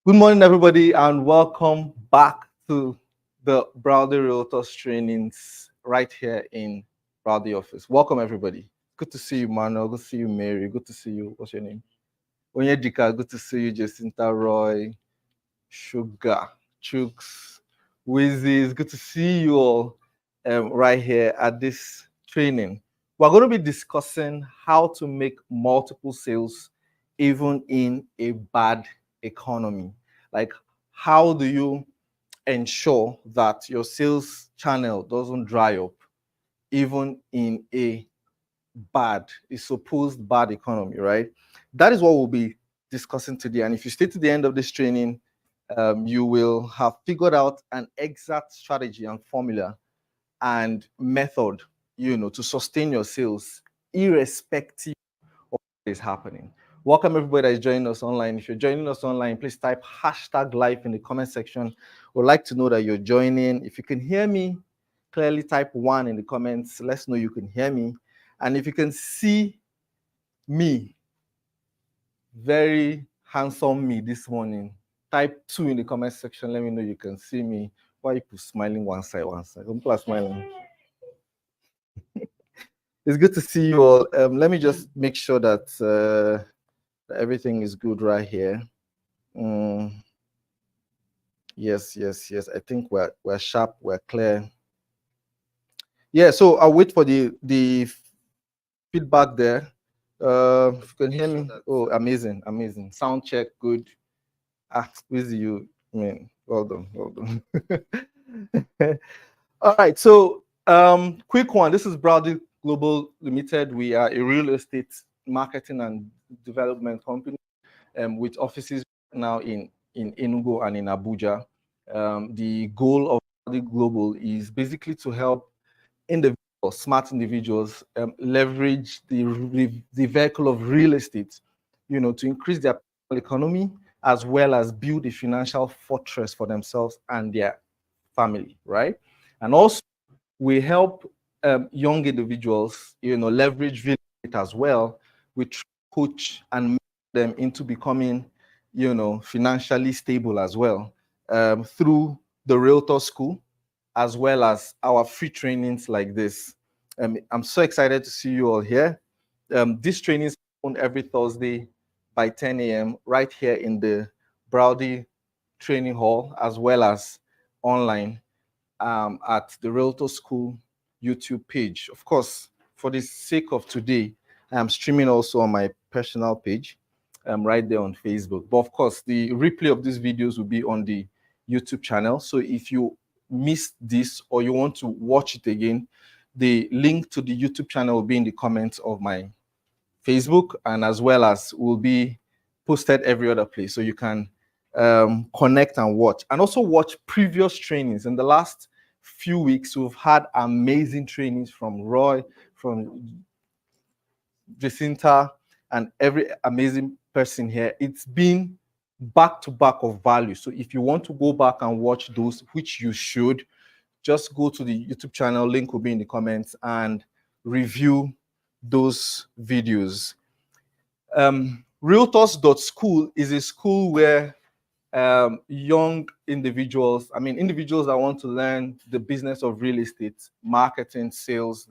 Good morning, everybody, and welcome back to the Browdy Realtors trainings right here in Browdy office. Welcome, everybody. Good to see you, Manuel. Good to see you, Mary. Good to see you. What's your name? Onyedika. Good to see you, Jacinta Roy, Sugar, Chooks, Wizzy. It's good to see you all right here at this training. We're going to be discussing how to make multiple sales even in a bad economy. Like, how do you ensure that your sales channel doesn't dry up even in a supposed bad economy, right? That is what we'll be discussing today. And if you stay to the end of this training, you will have figured out an exact strategy and formula and method, to sustain your sales irrespective of what is happening. Welcome everybody that is joining us online. If you're joining us online, please type #live in the comment section. We'd like to know that you're joining. If you can hear me, clearly type 1 in the comments. Let's know you can hear me. And if you can see me, very handsome me this morning, type 2 in the comment section. Let me know you can see me. Why are people smiling one side, one side? Some people are smiling. It's good to see you all. Let me just make sure that everything is good right here. Yes. I think we're sharp, we're clear. Yeah, so I'll wait for the feedback there. If you can hear me. Oh, amazing. Sound check, good. With you, man. Well done. All right, so quick one. This is Browdy Global Limited. We are a real estate marketing and development company with offices now in Enugu and in Abuja. The goal of Browdy Global is basically to help smart individuals leverage the vehicle of real estate, to increase their economy as well as build a financial fortress for themselves and their family, right? And also, we help young individuals, leverage real estate as well. We coach and make them into becoming, financially stable as well through the Realtor School, as well as our free trainings like this. I'm so excited to see you all here. This training is on every Thursday by 10 a.m. right here in the Browdy Training Hall, as well as online at the Realtor School YouTube page. Of course, for the sake of today, I am streaming also on my personal page, right there on Facebook. But of course, the replay of these videos will be on the YouTube channel. So if you missed this or you want to watch it again, the link to the YouTube channel will be in the comments of my Facebook, and as well as will be posted every other place. So you can connect and watch, and also watch previous trainings. In the last few weeks, we've had amazing trainings from Roy, from Jacinta, and every amazing person here. It's been back to back of value. So if you want to go back and watch those, which you should, just go to the YouTube channel, link will be in the comments, and review those videos. Realtors.school is a school where young individuals, individuals that want to learn the business of real estate, marketing, sales,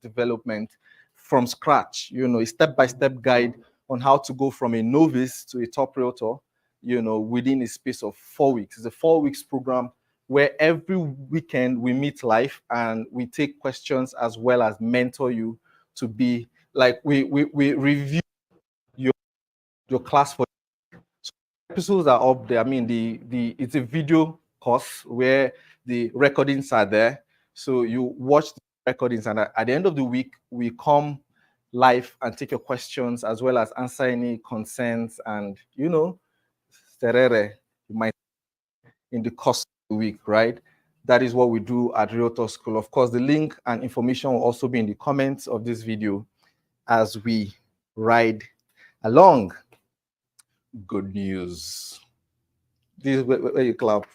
development from scratch, a step-by-step guide on how to go from a novice to a top realtor, within a space of 4 weeks. It's a 4 weeks program where every weekend we meet live and we take questions as well as mentor you to be like, we review your class for episodes are up there. It's a video course where the recordings are there. So you watch the recordings, and at the end of the week, we come live and take your questions as well as answer any concerns and serere you might in the course of the week, right? That is what we do at Realtor School. Of course, the link and information will also be in the comments of this video as we ride along. Good news. This is where you clap.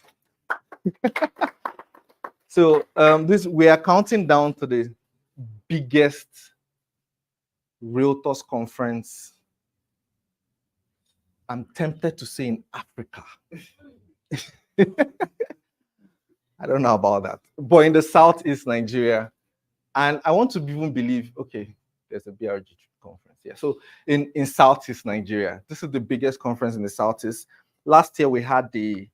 So we are counting down to the biggest Realtors conference I'm tempted to say in Africa. I don't know about that. But in the Southeast Nigeria, and I want to even believe, okay, there's a BRG conference. Yeah. So in Southeast Nigeria, this is the biggest conference in the Southeast. Last year we had the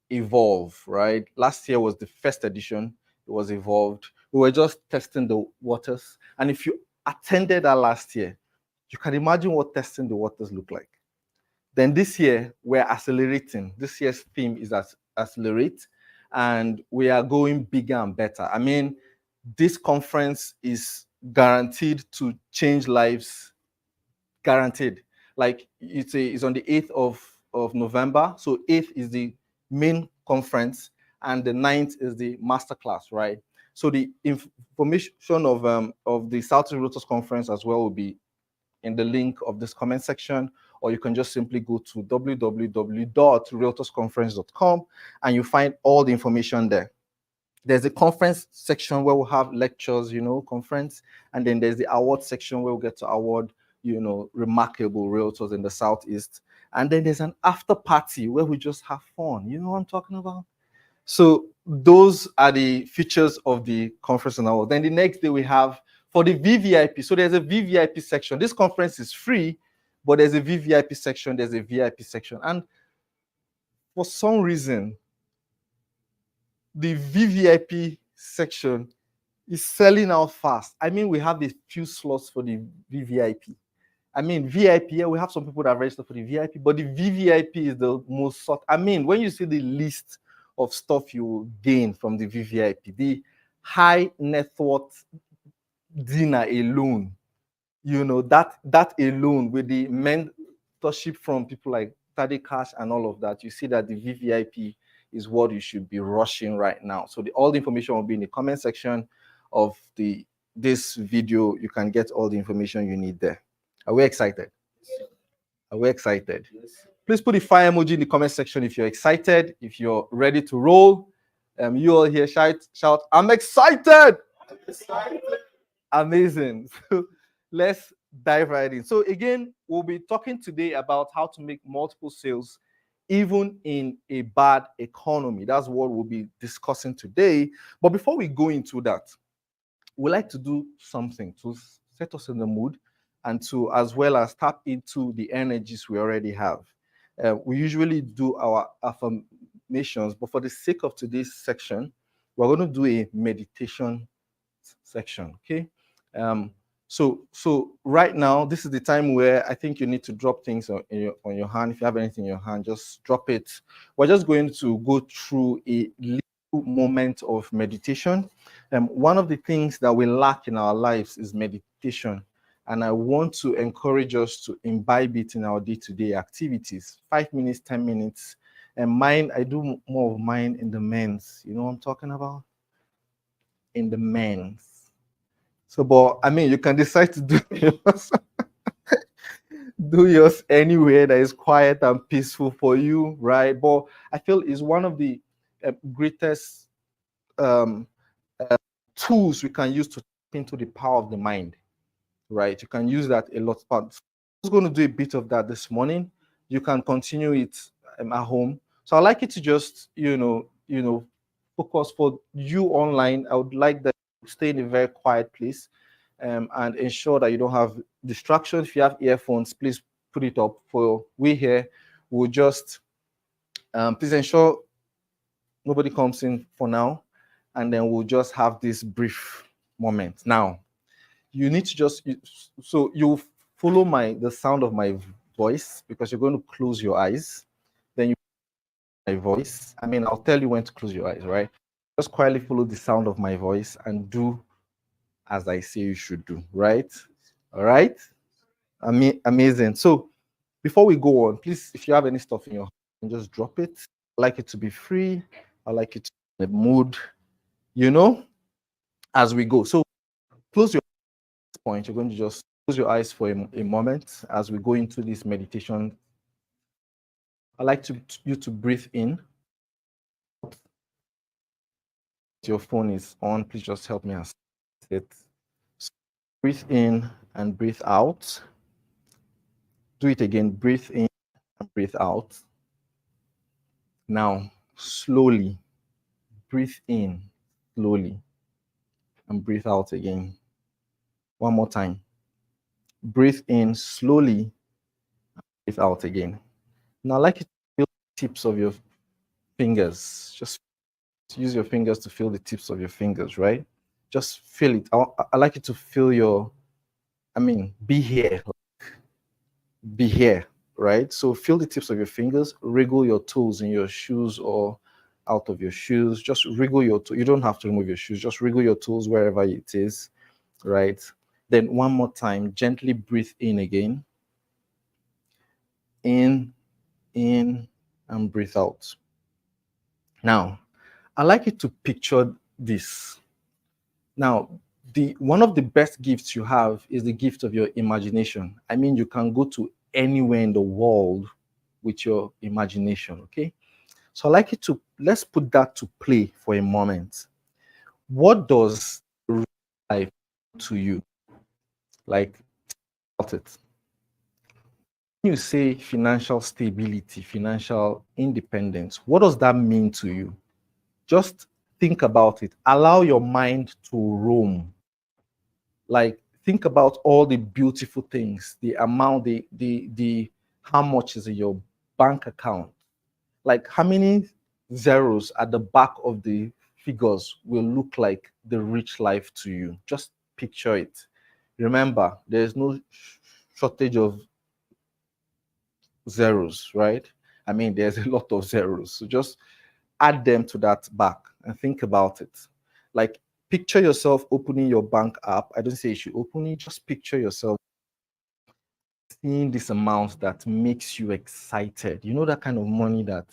Evolve, right? Last year was the first edition. It was Evolved. We were just testing the waters. And if you attended that last year, you can imagine what testing the waters look like. Then this year, we're accelerating. This year's theme is accelerate, and we are going bigger and better. I mean, this conference is guaranteed to change lives, guaranteed. Like it's on the 8th of November. So 8th is the main conference, and the 9th is the masterclass, right? So the information of the South Realtors Conference as well will be in the link of this comment section, or you can just simply go to www.realtorsconference.com and you find all the information there. There's a conference section where we'll have lectures, conference, and then there's the award section where we'll get to award, remarkable realtors in the Southeast. And then there's an after party where we just have fun. You know what I'm talking about? So those are the features of the conference and award. Then the next day we have for the VVIP. So there's a VVIP section. This conference is free, but there's a VVIP section, there's a VIP section. And for some reason, the VVIP section is selling out fast. I mean, we have a few slots for the VVIP. I mean, VIP, yeah, we have some people that are registered for the VIP, but the VVIP is the most sought. I mean, when you see the list of stuff you will gain from the VVIP, the high net worth dinner alone, that alone with the mentorship from people like Tade Cash and all of that, you see that the VVIP is what you should be rushing right now. So all the information will be in the comment section of this video. You can get all the information you need there. Are we excited? Are we excited? Yes. Please put the fire emoji in the comment section if you're excited, if you're ready to roll. You all here shout, I'm excited! I'm excited. Amazing. So let's dive right in. So again, we'll be talking today about how to make multiple sales even in a bad economy. That's what we'll be discussing today. But before we go into that, we like to do something to set us in the mood and to as well as tap into the energies we already have. We usually do our affirmations, but for the sake of today's section, we're going to do a meditation section. Okay. So right now, this is the time where I think you need to drop things on your hand. If you have anything in your hand, just drop it. We're just going to go through a little moment of meditation. One of the things that we lack in our lives is meditation. And I want to encourage us to imbibe it in our day-to-day activities. 5 minutes, 10 minutes. And mine, I do more of mine in the men's. You know what I'm talking about? In the men's. So, but I mean, you can decide to do yours, do yours anywhere that is quiet and peaceful for you, right? But I feel it's one of the greatest tools we can use to tap into the power of the mind, right? You can use that a lot. But I was going to do a bit of that this morning. You can continue it at home. So I'd like you to just, focus for you online. I would like that you stay in a very quiet place and ensure that you don't have distractions. If you have earphones, please put it up. For we here, we'll just please ensure nobody comes in for now, and then we'll just have this brief moment. Now, you need to just so you follow the sound of my voice because you're going to close your eyes. Then you my voice. I mean, I'll tell you when to close your eyes, right? Just quietly follow the sound of my voice and do as I say you should do, right? All right. Amazing. So before we go on, please, if you have any stuff in your hand, just drop it. I like it to be free. I like it to be in the mood, as we go. So close your point. You're going to just close your eyes for a moment as we go into this meditation. I like you to breathe in. Your phone is on. Please just help me as it. So breathe in and breathe out. Do it again. Breathe in and breathe out. Now, slowly breathe in, slowly, and breathe out again. One more time. Breathe in slowly, breathe out again. Now, I like you to feel the tips of your fingers. Just use your fingers to feel the tips of your fingers, right? Just feel it. I like you to feel be here, be here, right? So feel the tips of your fingers, wriggle your toes in your shoes or out of your shoes. Just wriggle your toes. You don't have to remove your shoes. Just wriggle your toes wherever it is, right? Then one more time, gently breathe in again. In, in, and breathe out. Now, I like you to picture this. Now, the one of the best gifts you have is the gift of your imagination. I mean, you can go to anywhere in the world with your imagination, okay? So I like you to let's put that to play for a moment. What does real life to you? Like about it. When you say financial stability, financial independence, what does that mean to you? Just think about it. Allow your mind to roam. Like think about all the beautiful things, the amount, the how much is in your bank account. Like how many zeros at the back of the figures will look like the rich life to you. Just picture it. Remember, there's no shortage of zeros, right? I mean, there's a lot of zeros. So just add them to that back and think about it. Like picture yourself opening your bank app. I don't say you should open it, just picture yourself seeing this amount that makes you excited. You know that kind of money that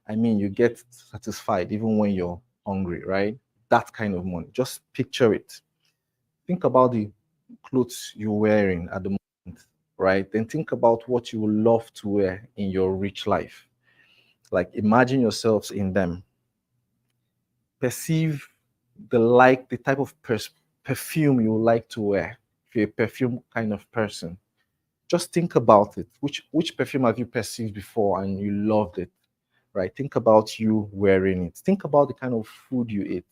you get satisfied even when you're hungry, right? That kind of money. Just picture it. Think about the clothes you're wearing at the moment, right? Then think about what you would love to wear in your rich life. Like imagine yourselves in them. Perceive the type of perfume you like to wear. If you're a perfume kind of person, just think about it. Which perfume have you perceived before and you loved it, right? Think about you wearing it. Think about the kind of food you eat,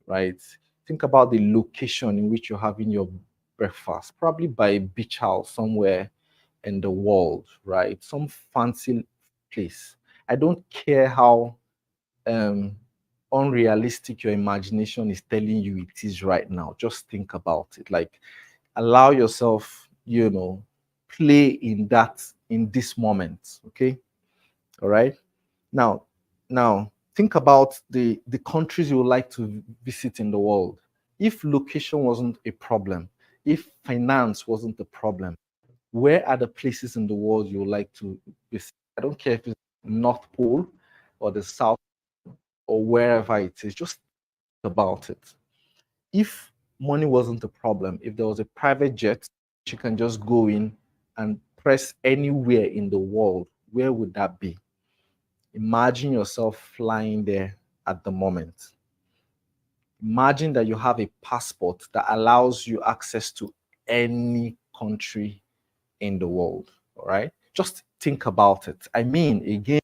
right? Think about the location in which you're having your breakfast, probably by a beach house somewhere in the world, right? Some fancy place. I don't care how um, unrealistic your imagination is telling you it is right now. Just think about it. Like allow yourself, play in this moment. Okay. All right. Now, now think about the countries you would like to visit in the world. If location wasn't a problem, if finance wasn't a problem, where are the places in the world you would like to visit? I don't care if it's North Pole or the South or wherever it is. Just think about it. If money wasn't a problem, if there was a private jet, you can just go in and press anywhere in the world, where would that be? Imagine yourself flying there at the moment. Imagine that you have a passport that allows you access to any country in the world. All right. Just think about it. Again,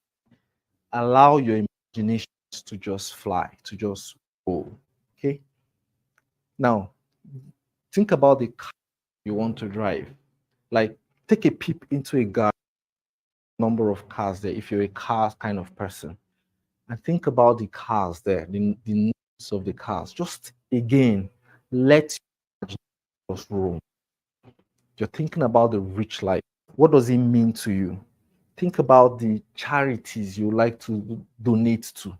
allow your imagination to just fly, to just go. Okay. Now, think about the car you want to drive. Like, take a peep into a number of cars there if you're a car kind of person. And think about the cars there, the names of the cars. Just again, let your imagination roam. You're thinking about the rich life. What does it mean to you? Think about the charities you like to donate to,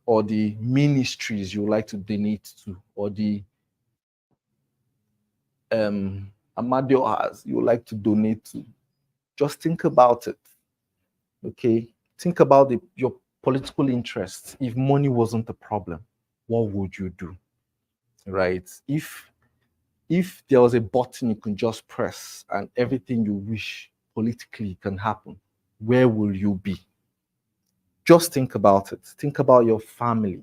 or the ministries you like to donate to, or the Amadioas you like to donate to. Just think about it. Okay. Think about your political interests. If money wasn't a problem, what would you do? Right? If there was a button you can just press and everything you wish politically can happen, where will you be? Just think about it. Think about your family.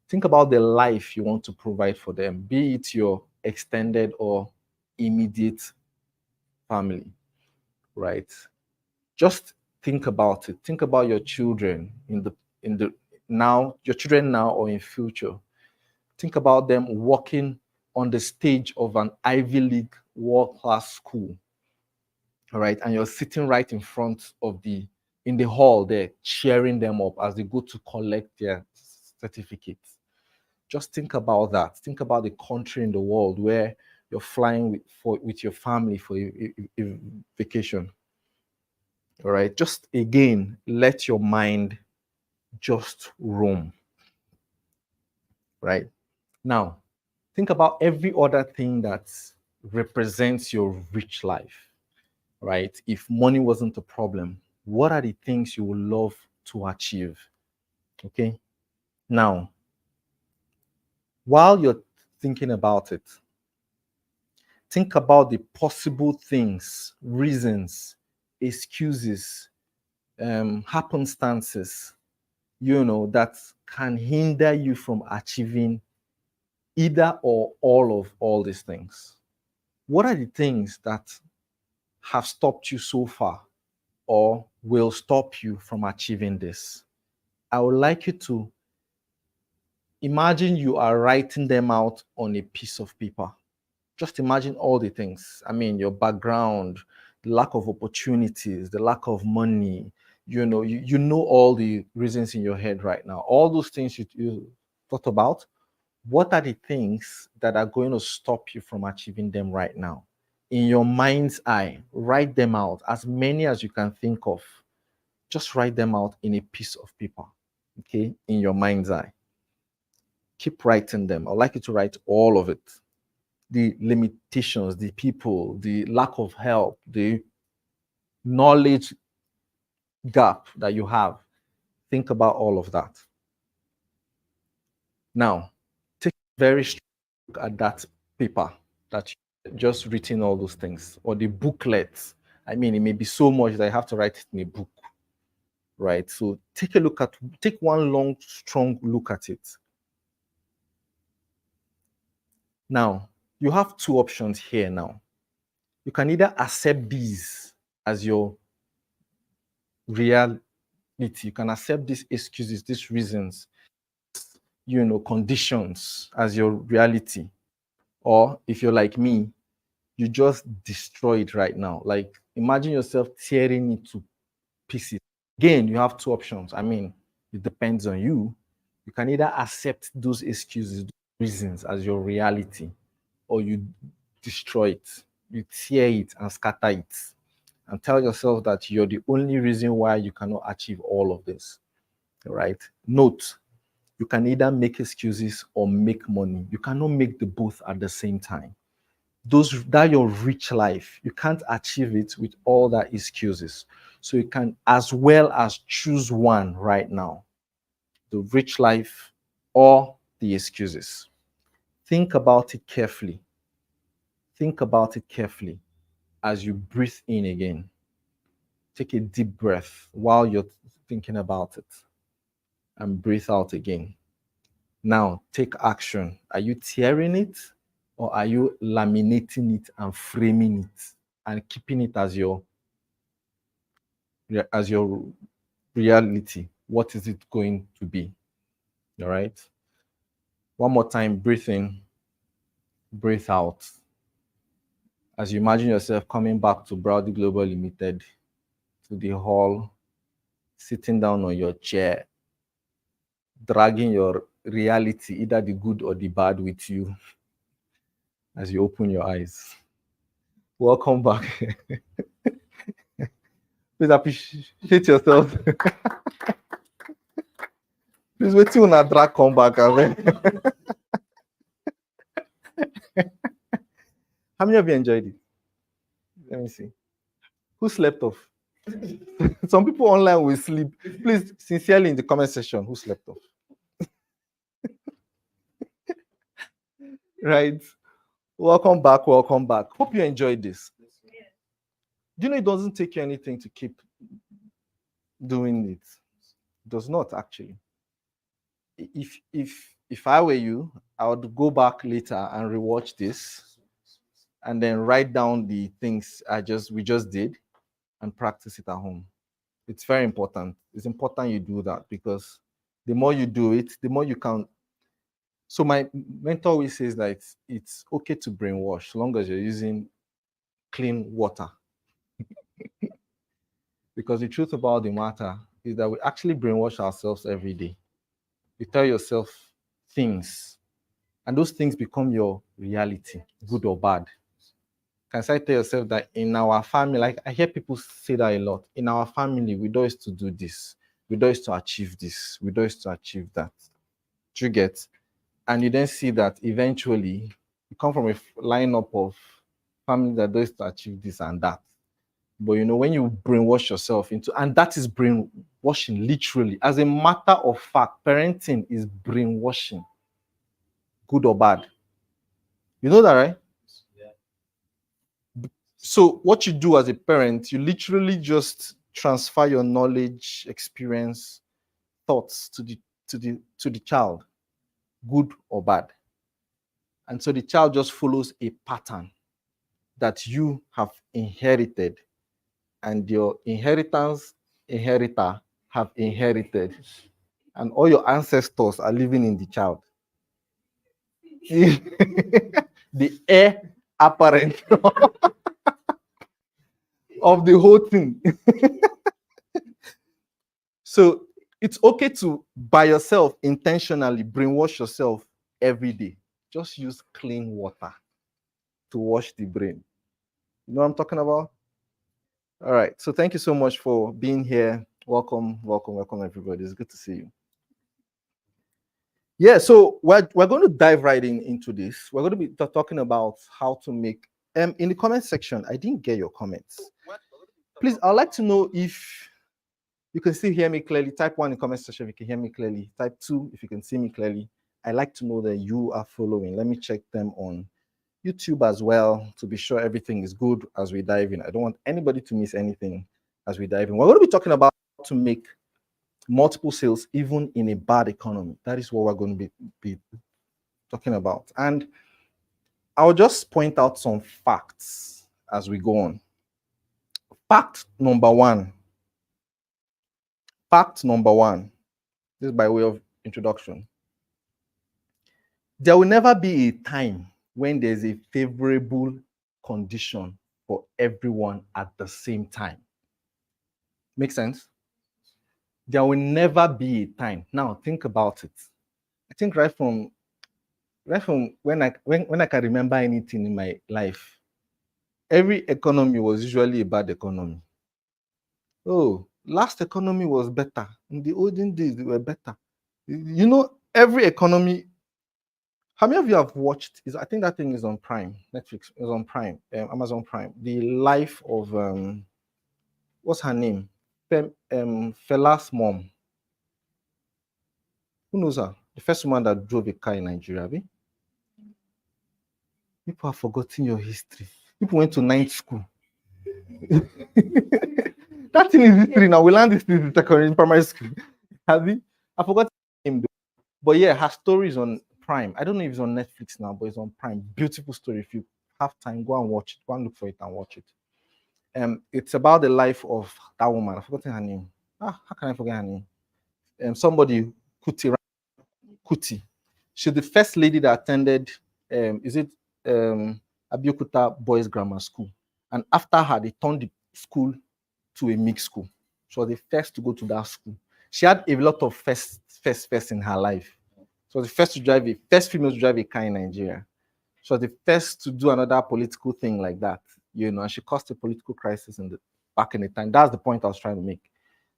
Think about the life you want to provide for them, be it your extended or immediate family, right? Just think about it. Think about your children in the now, your children now or in future. Think about them walking on the stage of an Ivy League world-class school, all right? And you're sitting right in front of in the hall there, cheering them up as they go to collect their certificates. Just think about that. Think about the country in the world where you're flying with your family for a vacation. All right. Just again, let your mind just roam. Right. Now, think about every other thing that represents your rich life. Right. If money wasn't a problem, what are the things you would love to achieve? Okay. Now, while you're thinking about it, think about the possible things, reasons, excuses, happenstances, that can hinder you from achieving either or all of all these things. What are the things that have stopped you so far or will stop you from achieving this? I would like you to imagine you are writing them out on a piece of paper. Just imagine all the things. I mean, your background, the lack of opportunities, the lack of money. You know all the reasons in your head right now. All those things you thought about. What are the things that are going to stop you from achieving them right now? In your mind's eye, write them out, as many as you can think of. Just write them out in a piece of paper, okay, in your mind's eye. Keep writing them. I'd like you to write all of it. The limitations, the people, the lack of help, the knowledge gap that you have. Think about all of that. Now, take a very strong look at that paper that you just written all those things, or the booklets. I mean, it may be so much that I have to write it in a book, right? So take one long, strong look at it. Now, you have two options here now. You can either accept these as your reality. You can accept these excuses, these reasons, conditions as your reality. Or if you're like me, you just destroy it right now. Like imagine yourself tearing it to pieces. Again, you have two options. I mean, it depends on you. You can either accept those excuses, those reasons as your reality, or you destroy it. You tear it and scatter it and tell yourself that you're the only reason why you cannot achieve all of this. All right. Note, you can either make excuses or make money. You cannot make the both at the same time. That your rich life, you can't achieve it with all that excuses. So you can as well as choose one right now, the rich life or the excuses. Think about it carefully. Think about it carefully as you breathe in again. Take a deep breath while you're thinking about it and breathe out again. Now, take action. Are you tearing it or are you laminating it and framing it and keeping it as your reality? What is it going to be? All right. One more time, breathe in, breathe out. As you imagine yourself coming back to Browdy Global Limited, to the hall, sitting down on your chair, dragging your reality, either the good or the bad, with you as you open your eyes. Welcome back. Please appreciate yourself. Please wait till una drag come back. How many of you enjoyed it? Let me see. Who slept off? Some people online will sleep. Please, sincerely, in the comment section, who slept off? Right. Welcome back. Welcome back. Hope you enjoyed this. Do you know it doesn't take you anything to keep doing it? It does not actually. If I were you, I would go back later and rewatch this and then write down the things we just did and practice it at home. It's very important. It's important you do that because the more you do it, the more you can. So my mentor always says that it's okay to brainwash as long as you're using clean water. Because the truth about the matter is that we actually brainwash ourselves every day. You tell yourself things, and those things become your reality, good or bad. Can I tell yourself that in our family, like I hear people say that a lot, in our family, we do is to do this, we do is to achieve this, we do is to achieve that. Do you get? And you then see that eventually you come from a lineup of family that does to achieve this and that. But you know, when you brainwash yourself into, and that is brainwashing literally, as a matter of fact, parenting is brainwashing, good or bad. You know that, right? So what you do as a parent, you literally just transfer your knowledge, experience, thoughts to the child, good or bad. And so the child just follows a pattern that you have inherited, and your inheritance inheritor have inherited, and all your ancestors are living in the child. The heir apparent of the whole thing. So it's okay to, by yourself, intentionally brainwash yourself every day. Just use clean water to wash the brain. You know what I'm talking about? All right. So thank you so much for being here. Welcome, welcome, welcome, everybody. It's good to see you. Yeah, so we're going to dive right into this. We're going to be talking about how to make in the comment section. I didn't get your comments. Please, I'd like to know if you can still hear me clearly. Type 1 in the comment section if you can hear me clearly. Type 2 if you can see me clearly. I like to know that you are following. Let me check them on YouTube as well to be sure everything is good as we dive in. I don't want anybody to miss anything as we dive in. We're going to be talking about how to make multiple sales even in a bad economy. That is what we're going to be talking about. And I'll just point out some facts as we go on. Fact number one. Fact number one. This is by way of introduction. There will never be a time when there's a favorable condition for everyone at the same time. Make sense? There will never be a time. Now think about it. I think right from when I can remember anything in my life, every economy was usually a bad economy. Oh, last economy was better. In the olden days, they were better. You know, every economy. How many of you have watched? I think that thing is on Prime. Netflix is on Prime. Amazon Prime. The life of what's her name? Fela's mom. Who knows her? The first woman that drove a car in Nigeria. Abi? People have forgotten your history. People went to ninth school. That thing is history now. We learned this in secondary primary school. Have you? I forgot the name though. But yeah, her story is on Prime. I don't know if it's on Netflix now, but it's on Prime. Beautiful story. If you have time, go and watch it. Go and look for it and watch it. It's about the life of that woman. I've forgotten her name. How can I forget her name? Somebody Kuti. She's the first lady that attended. Is it Abiyokuta Boys Grammar School? And after her, they turned the school to a mixed school. She was the first to go to that school. She had a lot of first in her life. She was the first female to drive a car in Nigeria. She was the first to do another political thing like that, and she caused a political crisis back in the time. That's the point I was trying to make.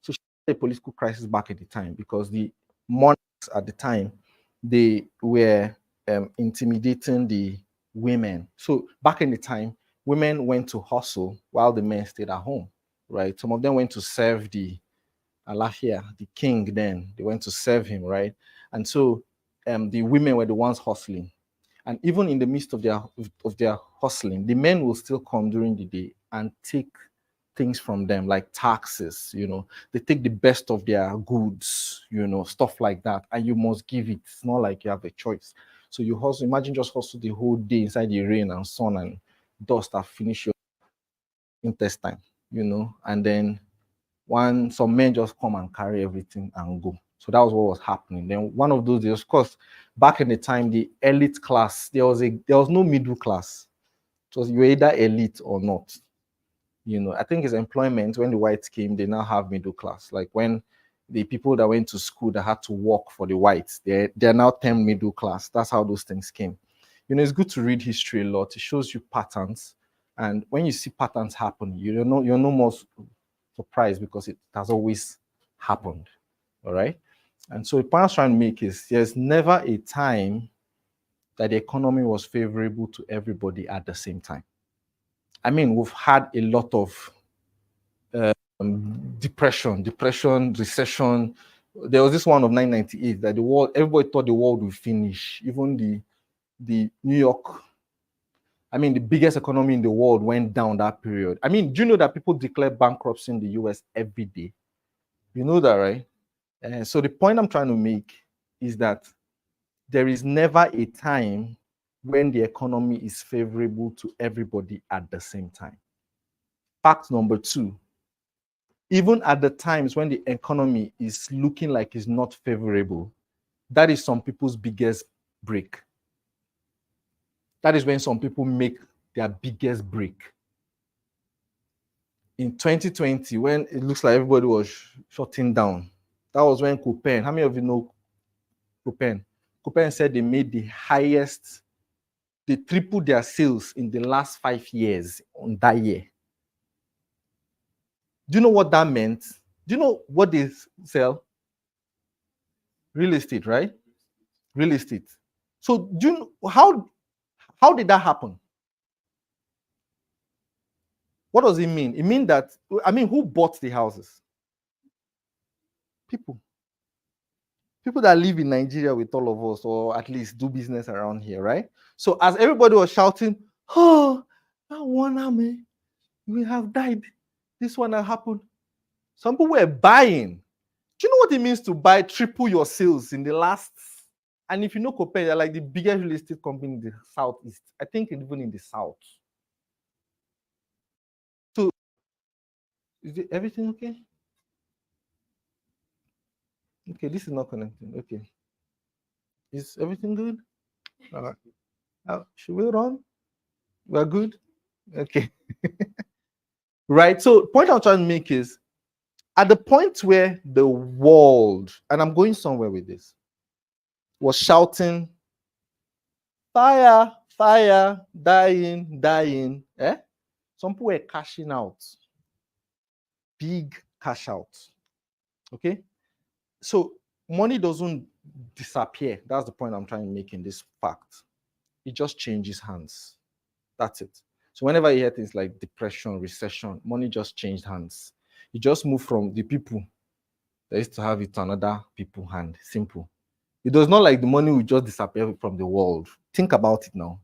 So she had a political crisis back at the time because the monarchs at the time, they were intimidating the women. So back in the time, women went to hustle while the men stayed at home, right? Some of them went to serve the Alafia, the king then. They went to serve him, right? And so the women were the ones hustling. And even in the midst of their hustling, the men will still come during the day and take things from them, like taxes. They take the best of their goods, stuff like that, and you must give it. It's not like you have a choice. So you hustle. Imagine just hustle the whole day inside the rain and sun and dust and finish your intestine. and then some men just come and carry everything and go. So that was what was happening. Then one of those days, of course, back in the time, the elite class, there was no middle class. It was you were either elite or not. I think it's employment. When the whites came, they now have middle class. Like when the people that went to school that had to work for the whites, they're now termed middle class. That's how those things came. It's good to read history a lot. It shows you patterns. And when you see patterns happen, you're no more surprised because it has always happened. All right. And so the point I was trying to make is there's never a time that the economy was favorable to everybody at the same time. I mean, we've had a lot of depression, recession. There was this one of 1998 that everybody thought the world would finish. Even the New York, the biggest economy in the world went down that period. Do you know that people declare bankruptcy in the US every day? You know that, right? So the point I'm trying to make is that there is never a time when the economy is favorable to everybody at the same time. Fact number 2, even at the times when the economy is looking like it's not favorable, that is some people's biggest break. That is when some people make their biggest break. In 2020, when it looks like everybody was shutting down, that was when Coupang, how many of you know Coupang? Coupang said they made the highest, they tripled their sales in the last 5 years on that year. Do you know what that meant? Do you know what they sell? Real estate, right? Real estate. So do you know how did that happen? What does it mean? It means that, who bought the houses? People. People that live in Nigeria with all of us, or at least do business around here, right? So as everybody was shouting, oh, that one army, we have died. This one that happened. Some people were buying. Do you know what it means to buy triple your sales in the last? And if you know Coupang, they're like the biggest real estate company in the southeast. I think even in the south. So is everything okay? Okay, this is not connecting. Okay. Is everything good? All right. Should we run? We're good? Okay. Right. So point I'm trying to make is at the point where the world, and I'm going somewhere with this, was shouting, fire, fire, dying, dying. Some people were cashing out. Big cash out. Okay. So money doesn't disappear. That's the point I'm trying to make in this fact. It just changes hands. That's it. So whenever you hear things like depression, recession, money just changed hands. It just moved from the people that used to have it to another people hand. Simple. It does not like the money will just disappear from the world. Think about it now.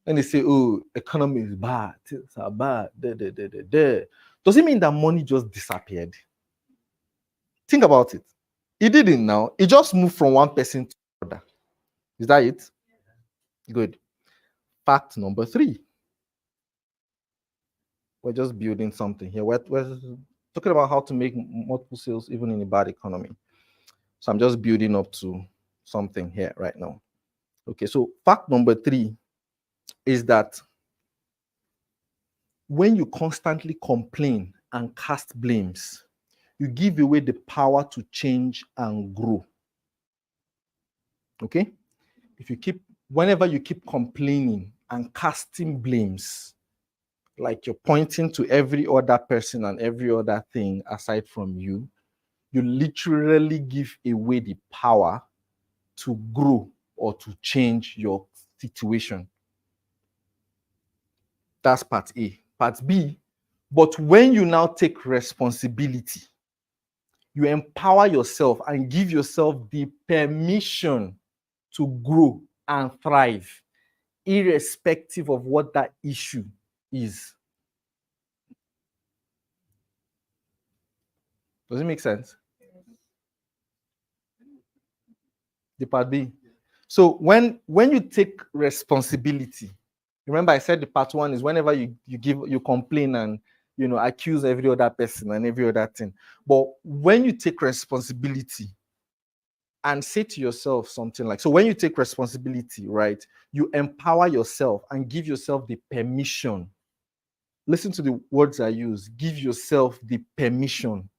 When they say, oh, economy is bad, things are bad, does it mean that money just disappeared? Think about it. It didn't now. It just moved from one person to another. Is that it? Good. Fact number 3. We're just building something here. We're talking about how to make multiple sales even in a bad economy. So I'm just building up to something here right now. Okay, so fact number 3 is that when you constantly complain and cast blames, you give away the power to change and grow. Okay? Whenever you keep complaining and casting blames, like you're pointing to every other person and every other thing aside from you, you literally give away the power to grow or to change your situation. That's part A. Part B, but when you now take responsibility, you empower yourself and give yourself the permission to grow and thrive, irrespective of what that issue is. Does it make sense? The part B. So when you take responsibility, remember I said the part 1 is whenever you complain and accuse every other person and every other thing. But when you take responsibility and say to yourself something like, so when you take responsibility, right, you empower yourself and give yourself the permission. Listen to the words I use. Give yourself the permission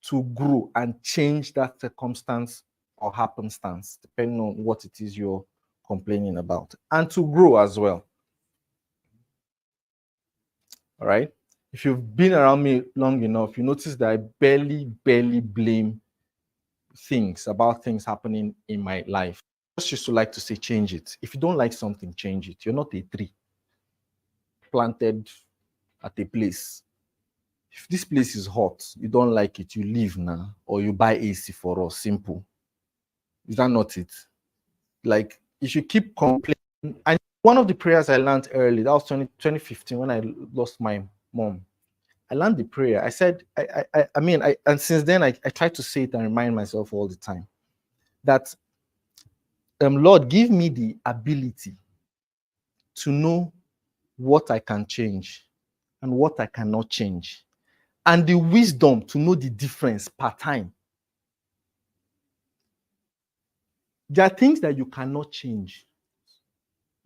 to grow and change that circumstance or happenstance, depending on what it is you're complaining about, and to grow as well. All right. If you've been around me long enough, you notice that I barely blame things about things happening in my life. I just used to like to say, change it. If you don't like something, change it. You're not a tree planted at a place. If this place is hot, you don't like it, you leave now, or you buy AC for us. Simple. Is that not it? Like, if you keep complaining, and one of the prayers I learned early, that was 2015 when I lost my mom. I learned the prayer. I said, and since then I try to say it and remind myself all the time that, Lord, give me the ability to know what I can change and what I cannot change, and the wisdom to know the difference per time. There are things that you cannot change.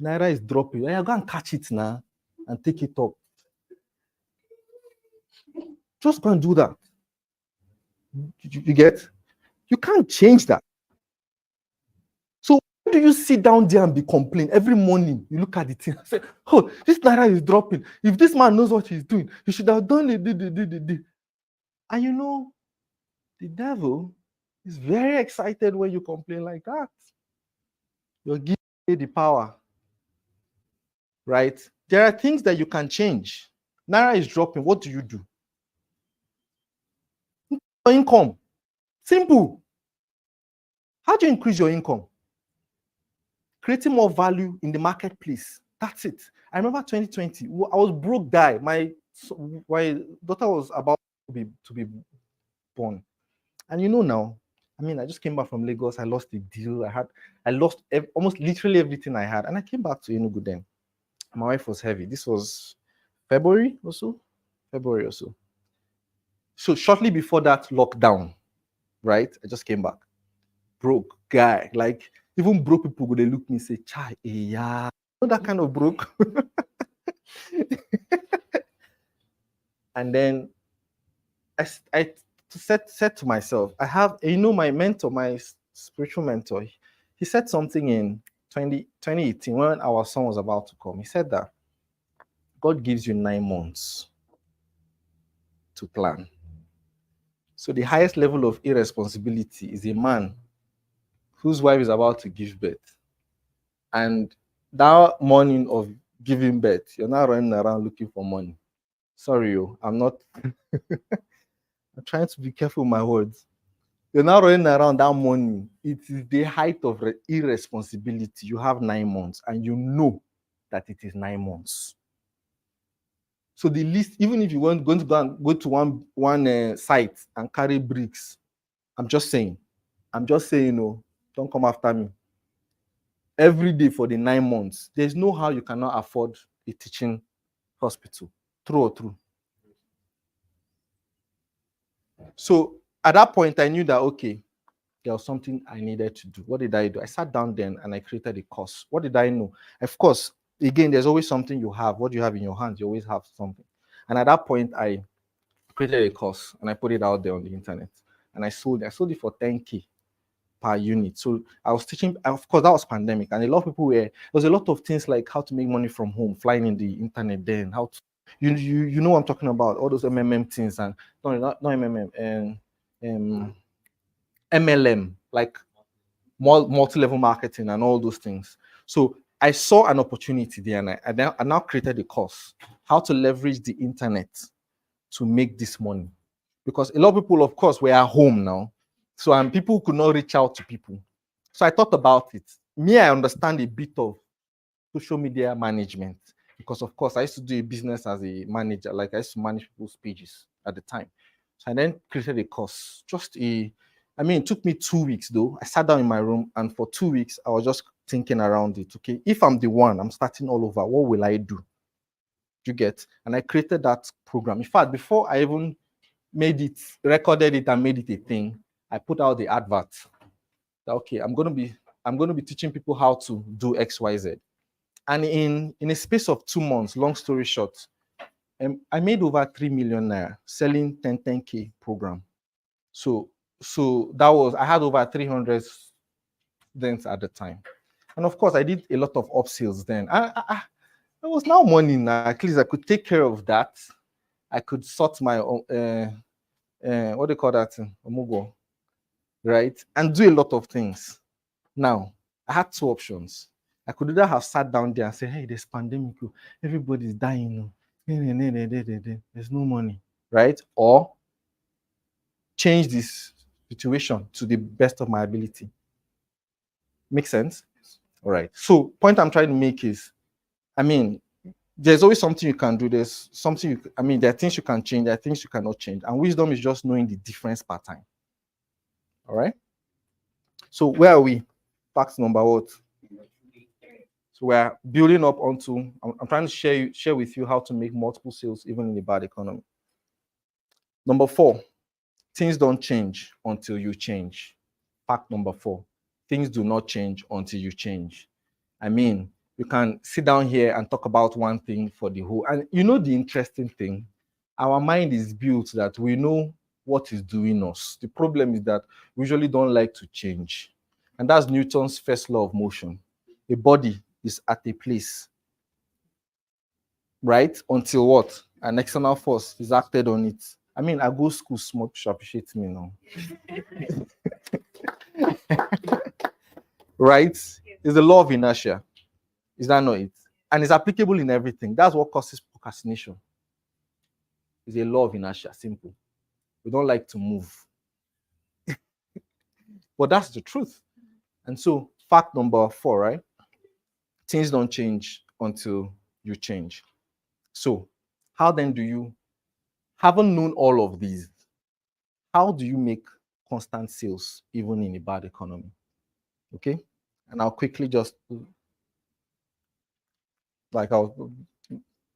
Naira is dropping. I go and catch it now and take it up. Just go and do that. You get? You can't change that. So why do you sit down there and be complaining every morning? You look at the thing and say, "Oh, this naira is dropping. If this man knows what he's doing, he should have done it." And the devil is very excited when you complain like that. You're giving the power, right? There are things that you can change. Naira is dropping. What do? Your income. Simple. How do you increase your income? Creating more value in the marketplace. That's it. I remember 2020. I was broke guy. My daughter was about to be born, and now, I just came back from Lagos. I lost the deal. I lost almost literally everything I had, and I came back to Enugu then. My wife was heavy. This was February or so. So shortly before that lockdown, right? I just came back. Broke guy. Like, even broke people would look at me and say, "Chai, yeah." That kind of broke. And then I said to myself, I have, my mentor, my spiritual mentor, he said something in 2018 when our son was about to come. He said that God gives you 9 months to plan. So the highest level of irresponsibility is a man whose wife is about to give birth. And that morning of giving birth, you're not running around looking for money. Sorry, I'm not. I'm trying to be careful with my words. You're not running around that morning. It is the height of irresponsibility. You have 9 months, and you know that it is 9 months. So the least, even if you want going to go to one site and carry bricks, I'm just saying, don't come after me. Every day for the 9 months, there's no how you cannot afford a teaching hospital. True or true? So at that point, I knew that, okay, there was something I needed to do. What did I do? I sat down then and I created a course. What did I know? Of course, again, there's always something you have. What you have in your hands, you always have something. And at that point, I created a course and I put it out there on the internet. And I sold it for 10K per unit. So I was teaching, of course, that was pandemic. And a lot of people there was a lot of things like how to make money from home, flying in the internet then, how to, you know what I'm talking about, all those MMM things, and not MMM, and MLM, like multi-level marketing and all those things. So I saw an opportunity there, and I now created a course, how to leverage the internet to make this money. Because a lot of people, of course, were at home now. So people could not reach out to people. So I thought about it. I understand a bit of social media management because, of course, I used to do a business as a manager. Like, I used to manage people's pages at the time. So I then created a course. It took me 2 weeks though. I sat down in my room, and for 2 weeks, I was just thinking around it. Okay, if I'm the one, I'm starting all over, what will I do? You get? And I created that program. In fact, before I even made it, recorded it, and made it a thing, I put out the advert. Okay, I'm going to be teaching people how to do XYZ. And in a space of 2 months, long story short, I made over 3 million naira selling 10K program. So that was, I had over 300 students at the time. And of course, I did a lot of upsells then. There was now money now. At least I could take care of that. I could sort my what do you call that? Omugo, right? And do a lot of things. Now, I had two options. I could either have sat down there and say, hey, there's pandemic, everybody's dying, there's no money, right? Or change this situation to the best of my ability. Make sense? All right. So, point I'm trying to make is, I mean, there's always something you can do. There's something there are things you can change, there are things you cannot change. And wisdom is just knowing the difference pattern. All right. So, where are we? Fact number what? So we're building up onto, I'm trying to share with you how to make multiple sales even in a bad economy. Number 4, things don't change until you change. Fact number 4, things do not change until you change. I mean, you can sit down here and talk about one thing for the whole, and you know the interesting thing, our mind is built that we know what is doing us. The problem is that we usually don't like to change. And that's Newton's first law of motion. A body is at a place, right? Until what? An external force is acted on it. I mean, I go school small to appreciate me now. Right? It's the law of inertia. Is that not it? And it's applicable in everything. That's what causes procrastination. It's a law of inertia, simple. We don't like to move. But that's the truth. And so, fact number 4, right? Things don't change until you change. So, how then do you, having known all of these, how do you make constant sales even in a bad economy? Okay. And I'll quickly just, I'll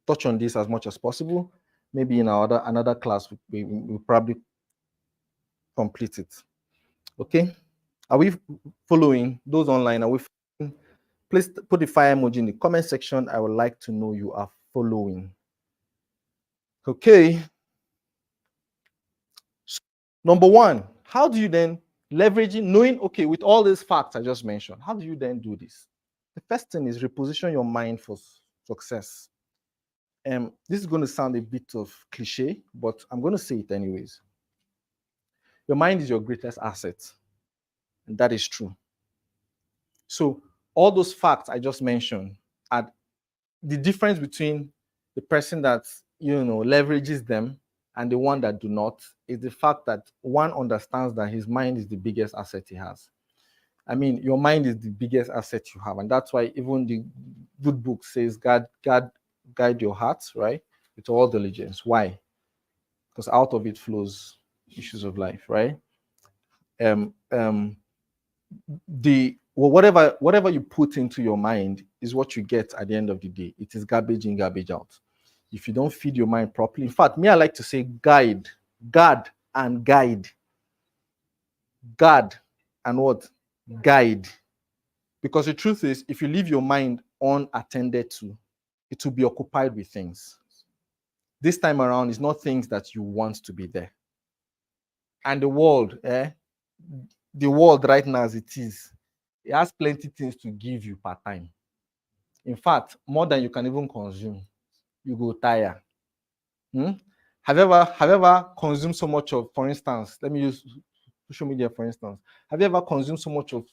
touch on this as much as possible. Maybe in our another class, we'll probably complete it. Okay. Are we following? Those online, are we following? Please put the fire emoji in the comment section. I would like to know you are following. Okay. So, number 1, how do you then leveraging, knowing, okay, with all these facts I just mentioned, how do you then do this? The first thing is reposition your mind for success. This is going to sound a bit of cliche, but I'm going to say it anyways. Your mind is your greatest asset, and that is true. So all those facts I just mentioned are the difference between the person that leverages them and the one that do not is the fact that one understands that his mind is the biggest asset he has. I mean, your mind is the biggest asset you have, and that's why even the good book says, guide your heart, right, with all diligence. Why? Because out of it flows issues of life, right? Whatever you put into your mind is what you get at the end of the day. It is garbage in, garbage out. If you don't feed your mind properly, in fact, I like to say guard and guide. Guard and what? Guide. Because the truth is, if you leave your mind unattended to, it will be occupied with things. This time around, it's not things that you want to be there. And the world right now as it is, it has plenty things to give you per time. In fact, more than you can even consume. You go tire. Have you ever consumed so much of, for instance, let me use social media for instance. Have you ever consumed so much of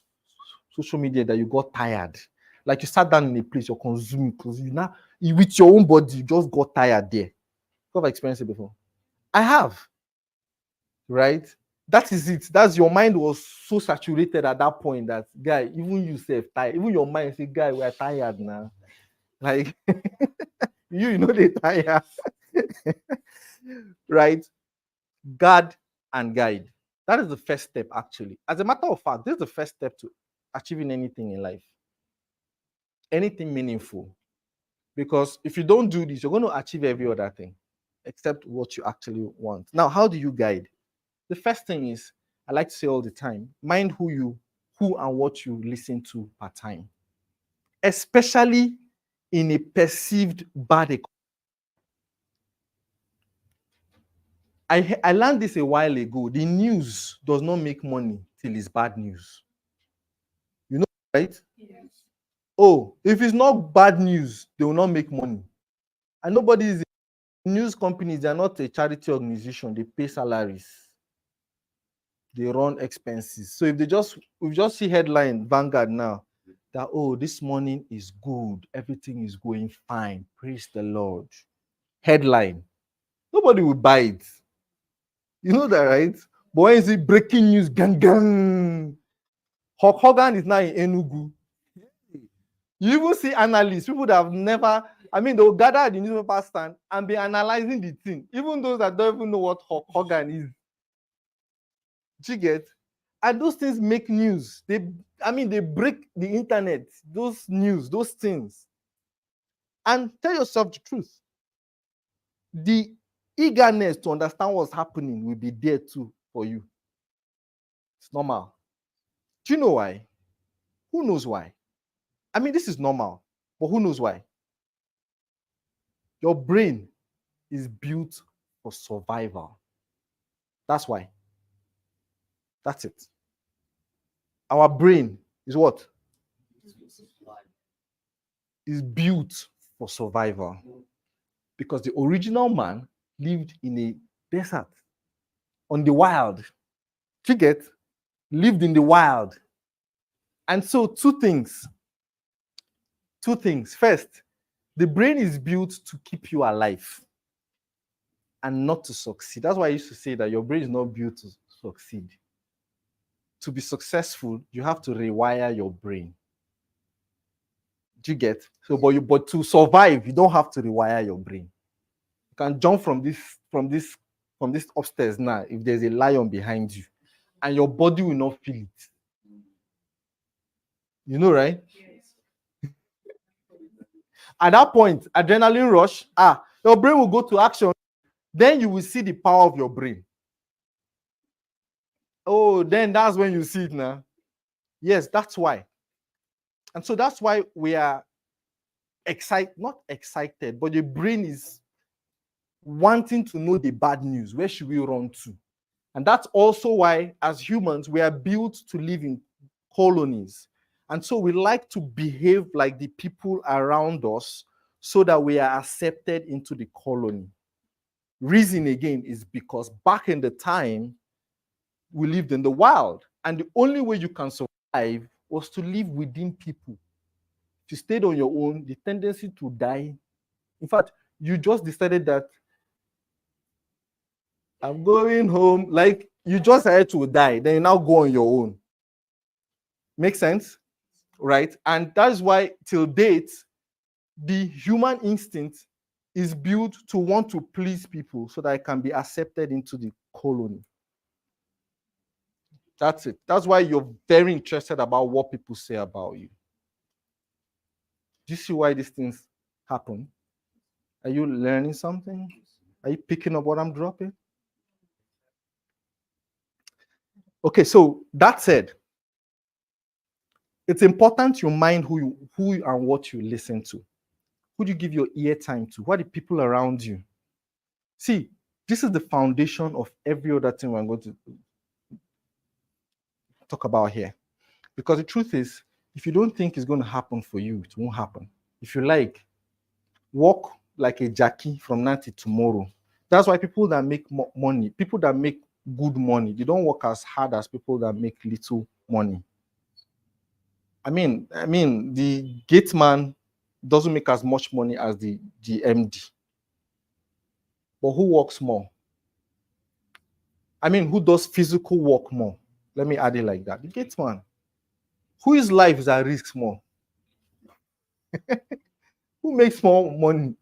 social media that you got tired? Like you sat down in a place, you're consuming because with your own body, you just got tired there. Have I experienced it before? I have. Right? That is it. That's your mind was so saturated at that point that, guy, even you self tired. Even your mind say, guy, we're tired now. Like, you know they tired. Right? Guard and guide. That is the first step, actually. As a matter of fact, this is the first step to achieving anything in life. Anything meaningful. Because if you don't do this, you're going to achieve every other thing except what you actually want. Now, how do you guide? The first thing is, I like to say all the time, mind who and what you listen to per time, especially in a perceived bad economy. I learned this a while ago. The news does not make money till it's bad news. You know, right? Yes. Oh, if it's not bad news, they will not make money. And nobody is news companies, they are not a charity organization, they pay salaries, they run expenses. So if we just see headline Vanguard now that, oh, this morning is good, everything is going fine, praise the Lord. Headline, nobody will buy it. You know that, right? But when you see breaking news, gang gang, Hulk Hogan is now in Enugu. You even see analysts, people that have never, they'll gather at the newspaper stand and be analyzing the thing, even those that don't even know what Hulk Hogan is. Do you get? And those things make news. They break the internet, those news, those things. And tell yourself the truth. The eagerness to understand what's happening will be there too for you. It's normal. Do you know why? Who knows why? This is normal, but who knows why? Your brain is built for survival. That's why. That's it. Our brain is what? Is built for survival. Because the original man lived in a desert, on the wild. You get? Lived in the wild. And so two things. First, the brain is built to keep you alive and not to succeed. That's why I used to say that your brain is not built to succeed. To be successful, you have to rewire your brain. Do you get? So, but to survive, you don't have to rewire your brain. You can jump from this upstairs now if there's a lion behind you, and your body will not feel it. You know, right? Yes. At that point, adrenaline rush, your brain will go to action. Then you will see the power of your brain. Oh, then that's when you see it now. Yes, that's why. And so that's why we are not excited, but the brain is wanting to know the bad news. Where should we run to? And that's also why, as humans, we are built to live in colonies. And so we like to behave like the people around us so that we are accepted into the colony. Reason again is because back in the time, we lived in the wild. And the only way you can survive was to live within people. If you stayed on your own, the tendency to die. In fact, you just decided that I'm going home. Like, you just had to die. Then you now go on your own. Make sense? Right? And that's why, till date, the human instinct is built to want to please people so that it can be accepted into the colony. That's it. That's why you're very interested about what people say about you. Do you see why these things happen? Are you learning something? Are you picking up what I'm dropping? Okay, so that said, it's important you mind who and what you listen to. Who do you give your ear time to? What are the people around you? See, this is the foundation of every other thing we're going to talk about here. Because the truth is, if you don't think it's going to happen for you, it won't happen. If you like, walk like a Jackie from now till tomorrow. That's why people that make money, people that make good money, they don't work as hard as people that make little money. The gate man doesn't make as much money as the MD. But who works more? Who does physical work more? Let me add it like that. The gate man. Whose life is at risk more? Who makes more money?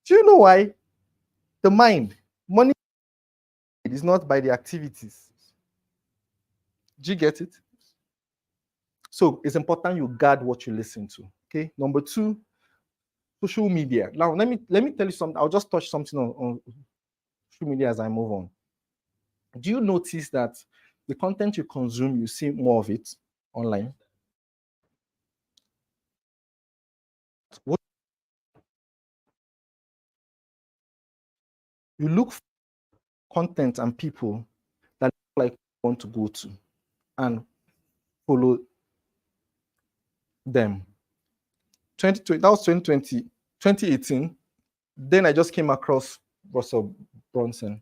Do you know why? The mind. Money is not by the activities. Do you get it? So it's important you guard what you listen to. Okay. Number two, social media. Now, let me tell you something. I'll just touch something on social media as I move on. Do you notice that the content you consume, you see more of it online? What you look for content and people that like want to go to and follow them. 2020, that was 2020, 2018. Then I just came across Russell Brunson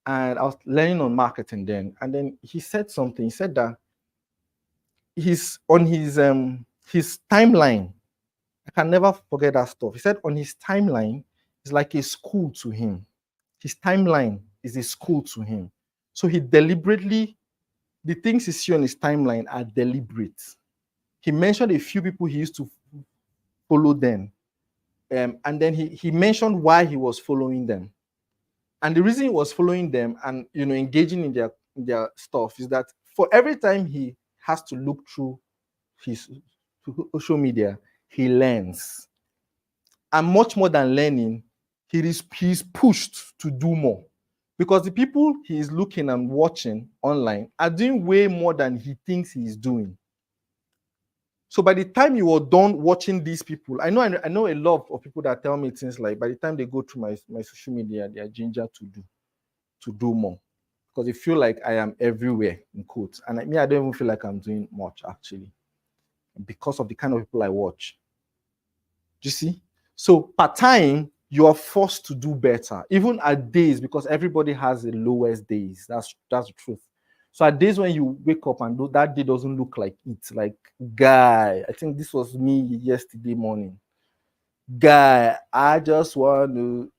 and I was learning on marketing then. And then he said something. He said that he's on his timeline. I can never forget that stuff. He said on his timeline, it's like a school to him. His timeline is a school to him. So he deliberately, the things he see on his timeline are deliberate. He mentioned a few people he used to follow then. And then he mentioned why he was following them. And the reason he was following them and engaging in their stuff is that for every time he has to look through his social media, he learns. And much more than learning, he's pushed to do more. Because the people he is looking and watching online are doing way more than he thinks he is doing. So by the time you are done watching these people, I know a lot of people that tell me things like by the time they go through my social media, they are ginger to do more. Because they feel like I am everywhere in quotes. And I don't even feel like I'm doing much actually. Because of the kind of people I watch. Do you see? So part time, you are forced to do better, even at days, because everybody has the lowest days. That's the truth. So at days when you wake up and that day doesn't look like it, like guy, I think this was me yesterday morning. Guy, I just want to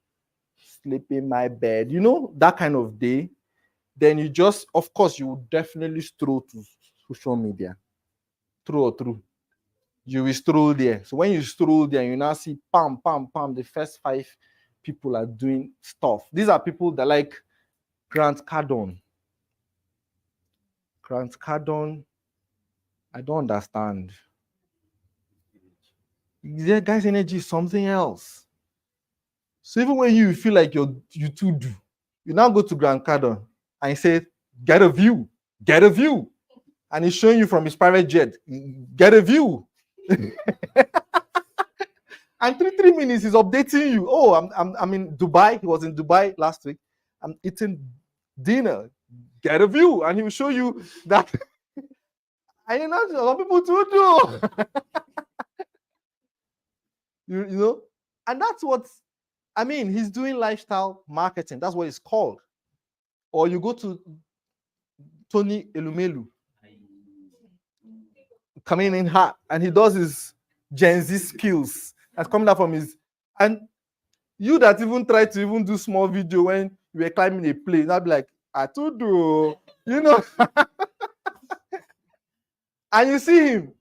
sleep in my bed. That kind of day. Then you just, of course, you will definitely stroll to social media. True or true? You will stroll there. So when you stroll there, you now see pam, pam, pam, the first 5 people are doing stuff. These are people that like Grant Cardone. Grant Cardone, I don't understand. The guy's energy is something else. So even when you feel like you too do, you now go to Grant Cardone and he says, get a view, get a view. And he's showing you from his private jet, get a view. And 3 minutes he's updating you. Oh, I'm in Dubai. He was in Dubai last week. I'm eating dinner. Get a view, and he will show you that. I know a lot of people too do. you know, and that's what I mean. He's doing lifestyle marketing. That's what it's called. Or you go to Tony Elumelu, coming in hot, and he does his Gen Z skills. That's coming out from his and you that even try to even do small video when you were climbing a plane, I'd be like, I told you, and you see him,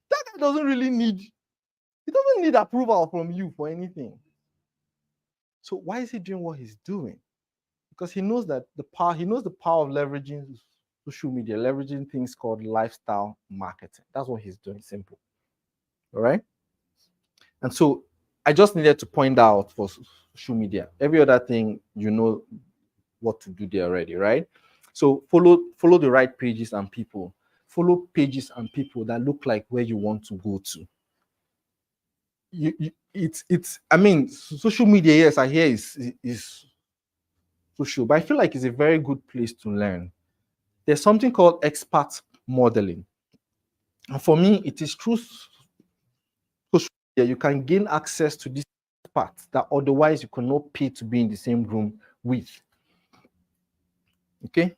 that guy doesn't really he doesn't need approval from you for anything. So why is he doing what he's doing? Because he knows that he knows the power of leveraging social media, leveraging things called lifestyle marketing. That's what he's doing, simple. All right. And so I just needed to point out for social media. Every other thing, what to do there already, right? So follow the right pages and people. Follow pages and people that look like where you want to go to. It's I mean, social media, yes, I hear is social, but I feel like it's a very good place to learn. There's something called expert modeling. And for me, it is through social media you can gain access to these experts that otherwise you cannot pay to be in the same room with. Okay.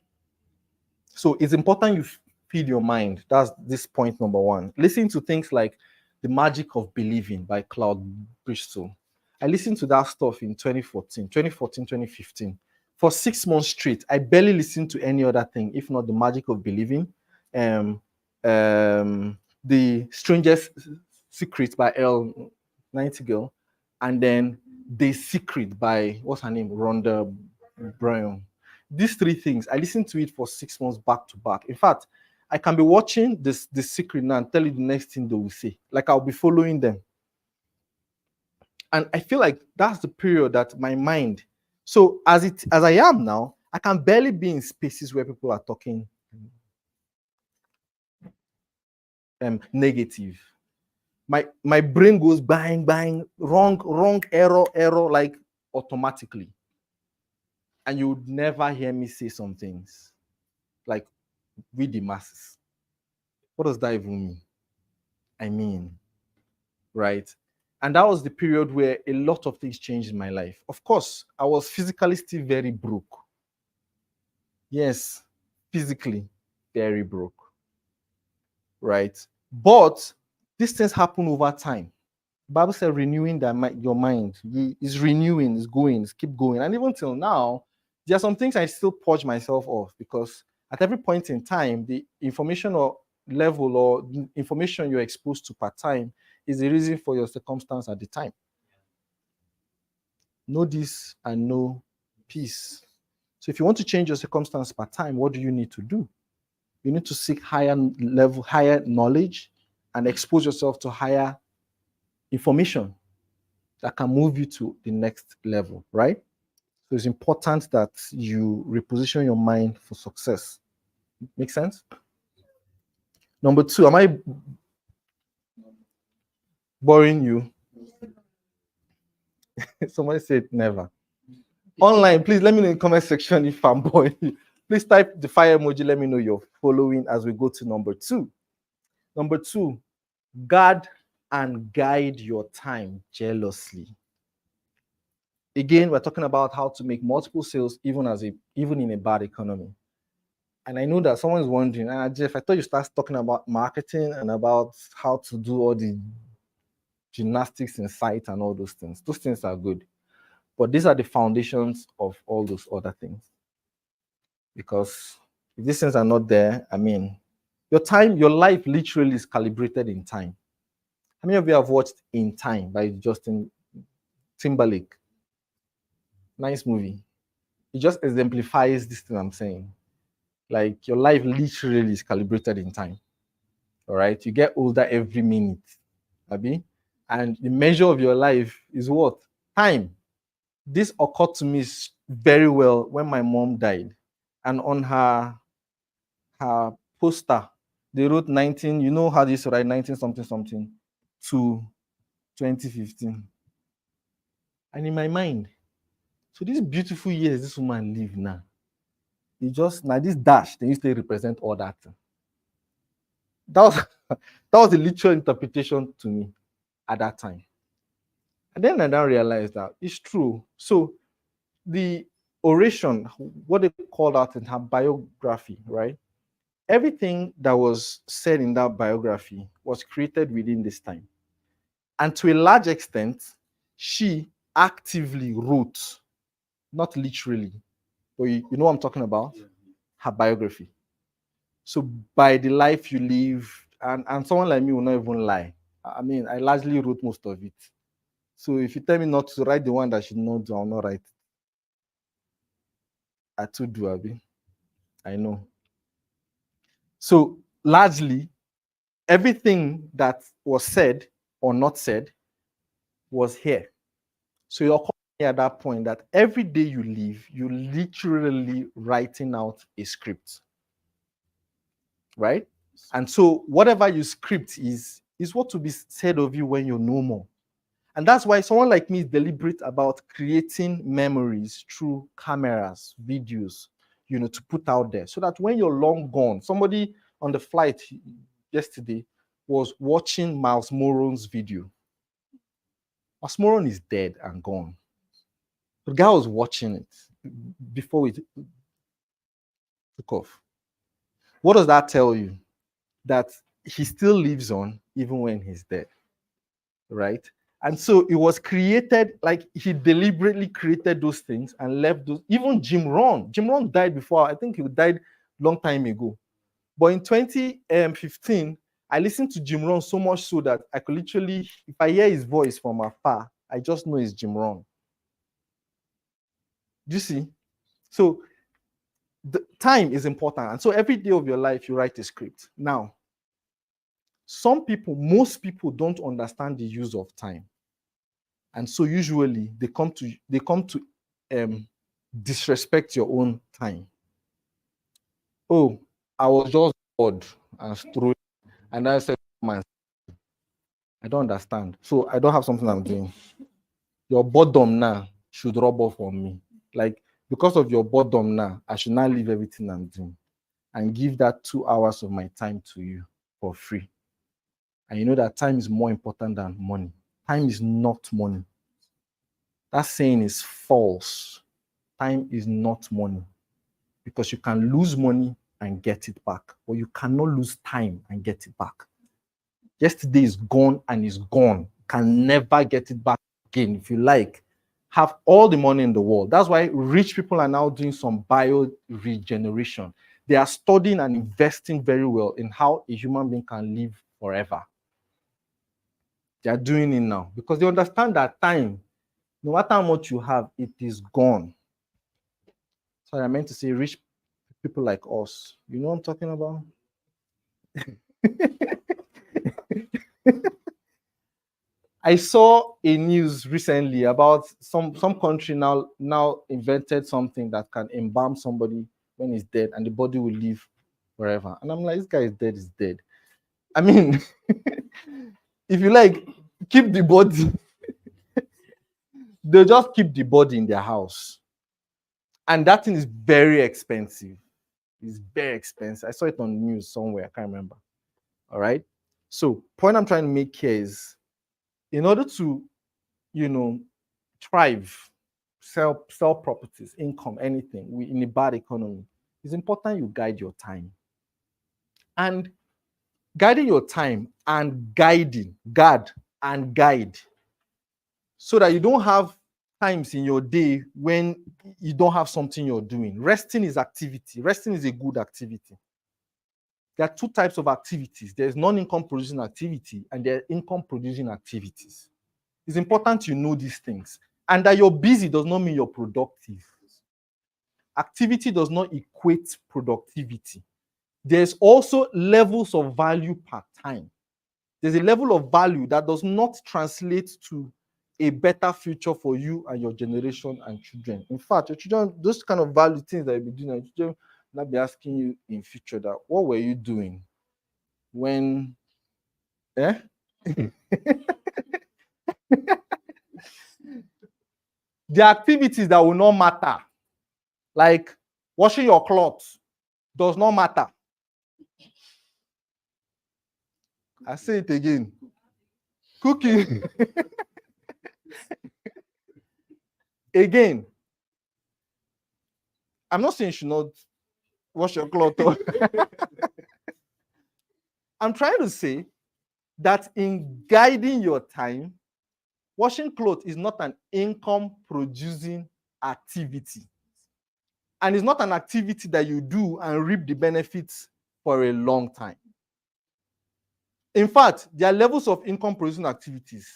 So it's important you feed your mind. That's this point number one. Listen to things like The Magic of Believing by Cloud Bristol. I listened to that stuff in 2014, 2015. For 6 months straight, I barely listened to any other thing, if not The Magic of Believing, The Strangest Secret by Elle Nightingale, and then The Secret by, what's her name? Rhonda Bryan. These 3 things, I listened to it for 6 months back to back. In fact, I can be watching this the secret now and tell you the next thing they will say. Like I'll be following them. And I feel like that's the period that my mind. So as I am now, I can barely be in spaces where people are talking negative. My brain goes bang, bang, wrong, error, like automatically. And you would never hear me say some things like with the masses. What does that even mean? I mean, right? And that was the period where a lot of things changed in my life. Of course, I was physically still very broke. Yes, physically very broke, right? But these things happen over time. Bible said renewing your mind is renewing, is going, is keep going. And even till now, there are some things I still purge myself off because at every point in time, the information or level or information you're exposed to per time is the reason for your circumstance at the time. Know this and know peace. So if you want to change your circumstance per time, what do you need to do? You need to seek higher level, higher knowledge, and expose yourself to higher information that can move you to the next level, right? So it's important that you reposition your mind for success. Make sense? Number two, am I boring you? Somebody said never. Online, please let me know in the comment section if I'm boring you. Please type the fire emoji. Let me know you're following as we go to number two. Number two, guard and guide your time jealously. Again, we're talking about how to make multiple sales even in a bad economy. And I know that someone is wondering, Jeff, I thought you start talking about marketing and about how to do all the gymnastics in sight and all those things. Those things are good. But these are the foundations of all those other things. Because if these things are not there, I mean, your life literally is calibrated in time. How many of you have watched In Time by Justin Timberlake? Nice movie. It just exemplifies this thing I'm saying. Like your life literally is calibrated in time. All right. You get older every minute. Abi? And the measure of your life is what? Time. This occurred to me very well when my mom died. And on her poster, they wrote 19, you know how this write 19 something something to 2015. And in my mind, so these beautiful years this woman live now, it just now this dash, they used to represent all that. That was that was the literal interpretation to me at that time. And then I now realized that it's true. So the oration, what they called out in her biography, right? Everything that was said in that biography was created within this time. And to a large extent, she actively wrote, not literally, but you know what I'm talking about? Her biography. So by the life you live, and someone like me will not even lie. I mean, I largely wrote most of it. So if you tell me not to write the one that I should not do, I'll not write. I too do, Abi. I know. So largely, everything that was said or not said was here. So you're calling at that point that every day you live, you're literally writing out a script, right? And so whatever you script is what will be said of you when you're no more. And that's why someone like me is deliberate about creating memories through cameras, videos, to put out there so that when you're long gone, somebody on the flight yesterday was watching Miles Moron's video. Miles Moron is dead and gone. The guy was watching it before it took off. What does that tell you? That he still lives on even when he's dead, right? And so it was created, like he deliberately created those things and left those. Even Jim Rohn died before. I think he died long time ago. But in 2015, I listened to Jim Rohn so much so that I could literally, if I hear his voice from afar, I just know it's Jim Rohn. Do you see? So time is important. And so every day of your life, you write a script. Now, most people don't understand the use of time. And so usually they come to disrespect your own time. Oh, I was just bored and strolling, and I said, man, I don't understand. So I don't have something I'm doing. Your boredom now should rub off on me. Like, because of your boredom now, I should now leave everything I'm doing and give that 2 hours of my time to you for free. And you know that time is more important than money. Time is not money. That saying is false. Time is not money, because you can lose money and get it back, but you cannot lose time and get it back. Yesterday is gone and is gone. Can never get it back again. If you like, have all the money in the world. That's why rich people are now doing some bio regeneration. They are studying and investing very well in how a human being can live forever. They are doing it now because they understand that time, no matter how much you have, it is gone. Sorry, I meant to say rich people like us. You know what I'm talking about? I saw a news recently about some country now invented something that can embalm somebody when he's dead and the body will live forever. And I'm like, this guy is dead. I mean, if you like, keep the body. They'll just keep the body in their house. And that thing is very expensive. It's very expensive. I saw it on the news somewhere. I can't remember. All right. So, point I'm trying to make here is, in order to, thrive, sell properties, income, anything in a bad economy, it's important you guide your time. And guiding your time and guard and guide, so that you don't have times in your day when you don't have something you're doing. Resting is activity. Resting is a good activity. There are two types of activities. There's non-income producing activity and there are income producing activities. It's important you know these things. And that you're busy does not mean you're productive. Activity does not equate productivity. There's also levels of value per time. There's a level of value that does not translate to a better future for you and your generation and children. In fact, your children, those kind of value things that you'll be doing, your children will not be asking you in future that, what were you doing when, the activities that will not matter, like washing your clothes, does not matter. I say it again. Cooking. Again, I'm not saying you should not wash your clothes. I'm trying to say that in guiding your time, washing clothes is not an income producing activity. And it's not an activity that you do and reap the benefits for a long time. In fact, there are levels of income producing activities.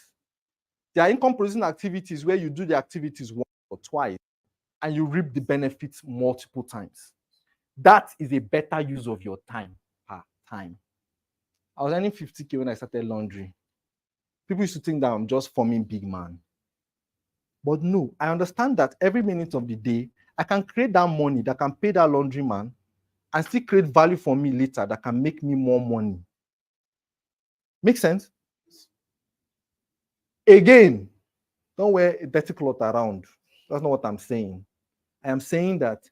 There are income producing activities where you do the activities once or twice and you reap the benefits multiple times. That is a better use of your time per time. I was earning 50K when I started laundry. People used to think that I'm just forming big man. But no, I understand that every minute of the day, I can create that money that can pay that laundry man and still create value for me later that can make me more money. Make sense? Again, don't wear a dirty cloth around. That's not what I'm saying. I am saying that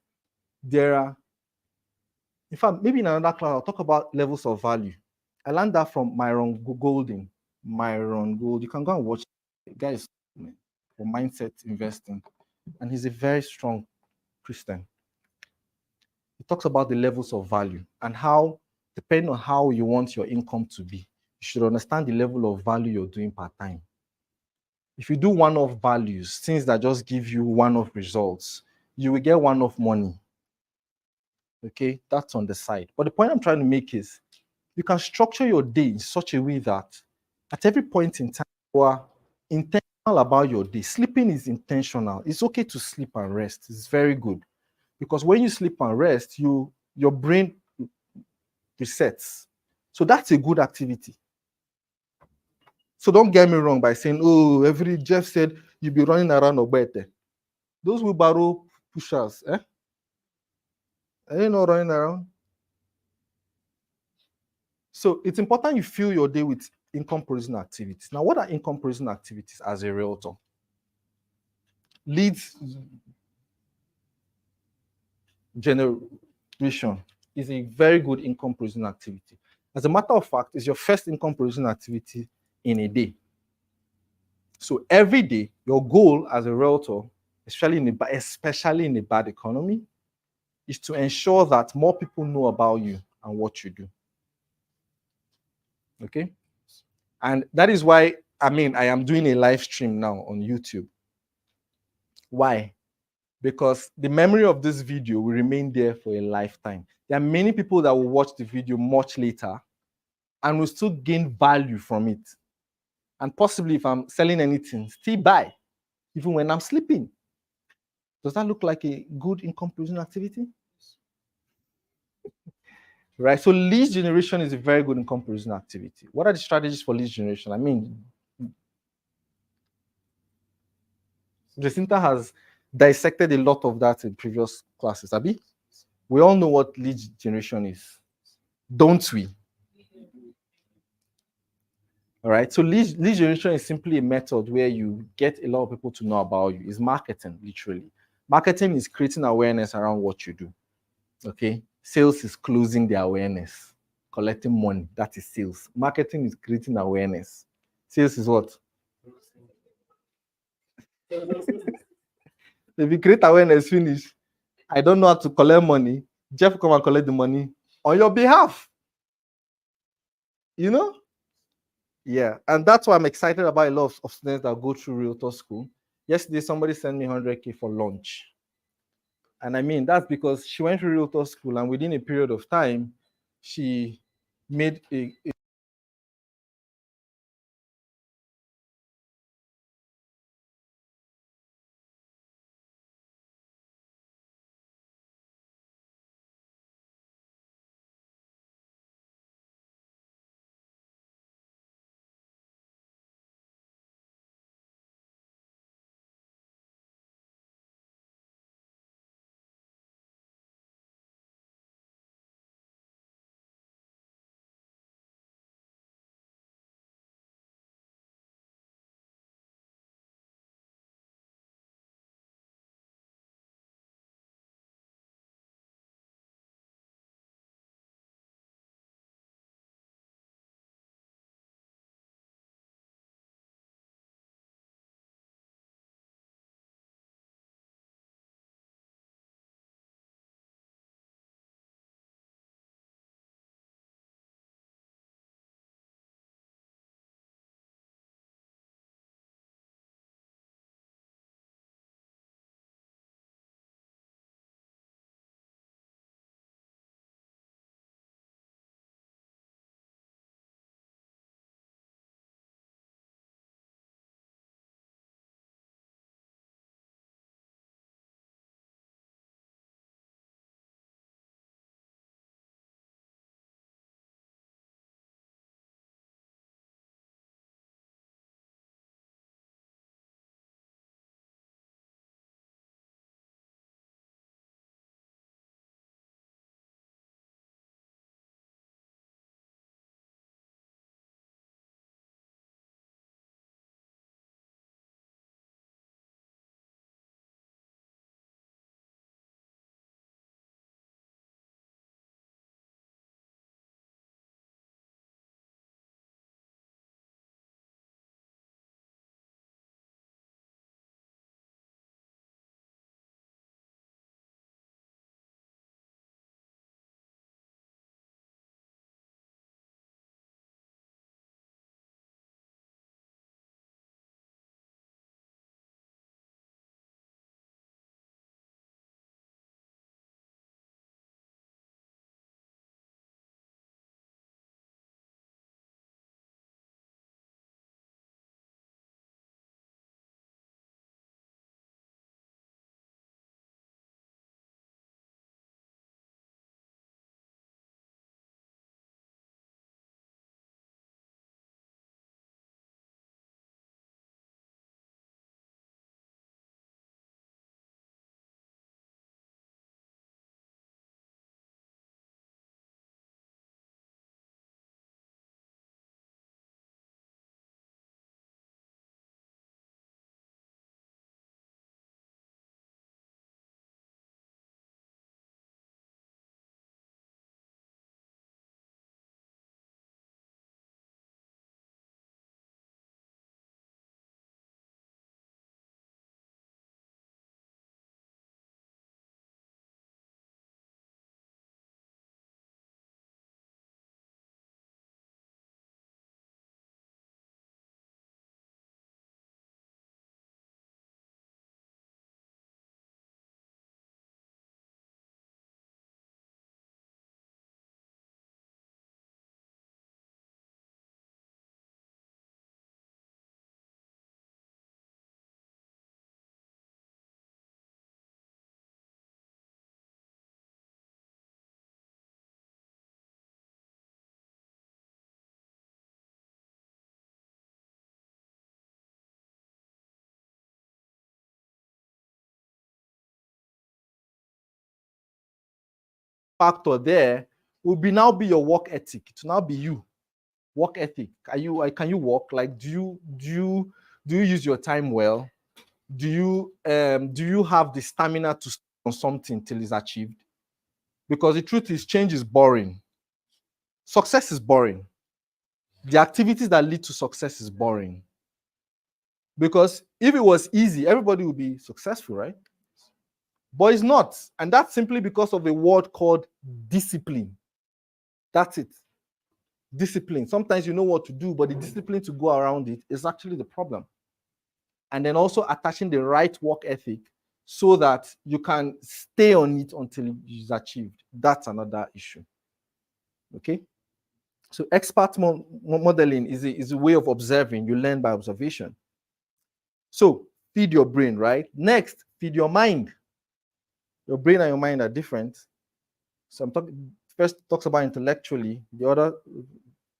there are, in fact, maybe in another class, I'll talk about levels of value. I learned that from Myron Golden. Myron Gold. You can go and watch. The guy is for mindset investing, and he's a very strong Christian. He talks about the levels of value and how, depending on how you want your income to be, you should understand the level of value you're doing per time. If you do one-off values, things that just give you one-off results, you will get one-off money. Okay, that's on the side. But the point I'm trying to make is, you can structure your day in such a way that at every point in time, you are intentional about your day. Sleeping is intentional. It's okay to sleep and rest. It's very good. because when you sleep and rest, your brain resets. So that's a good activity. So don't get me wrong by saying, oh, every Jeff said you'll be running around Obete. Those wheelbarrow pushers, are you not running around? So it's important you fill your day with income producing activities. Now, what are income producing activities as a realtor? Leads generation is a very good income producing activity. As a matter of fact, it's your first income producing activity in a day. So every day, your goal as a realtor, especially in a bad economy, is to ensure that more people know about you and what you do. Okay? And that is why, I am doing a live stream now on YouTube. Why? Because the memory of this video will remain there for a lifetime. There are many people that will watch the video much later and will still gain value from it. And possibly, if I'm selling anything, still buy, even when I'm sleeping. Does that look like a good income producing activity? Right. So lead generation is a very good income producing activity. What are the strategies for lead generation? Jacinta has dissected a lot of that in previous classes. Abi, we all know what lead generation is, don't we? All right. So lead generation is simply a method where you get a lot of people to know about you. It's marketing, literally. Marketing is creating awareness around what you do. Okay. Sales is closing the awareness, collecting money. That is sales. Marketing is creating awareness. Sales is what? If you create awareness, finish. I don't know how to collect money. Jeff come and collect the money on your behalf. You know? Yeah. And that's why I'm excited about a lot of students that go through Realtor School. Yesterday, somebody sent me 100K for lunch. And that's because she went through Realtor School and within a period of time, she made a factor there will be now be your work ethic. It will now be you. Work ethic. Can you work? Like, do you use your time well? Do you have the stamina to stay on something till it's achieved? Because the truth is, change is boring. Success is boring. The activities that lead to success is boring. Because if it was easy, everybody would be successful, right? But it's not. And that's simply because of a word called discipline. That's it. Discipline. Sometimes you know what to do, but the discipline to go around it is actually the problem. And then also attaching the right work ethic so that you can stay on it until it's achieved. That's another issue. Okay? So expert modeling is a way of observing. You learn by observation. So feed your brain, right? Next, feed your mind. Your brain and your mind are different. So first talks about intellectually, the other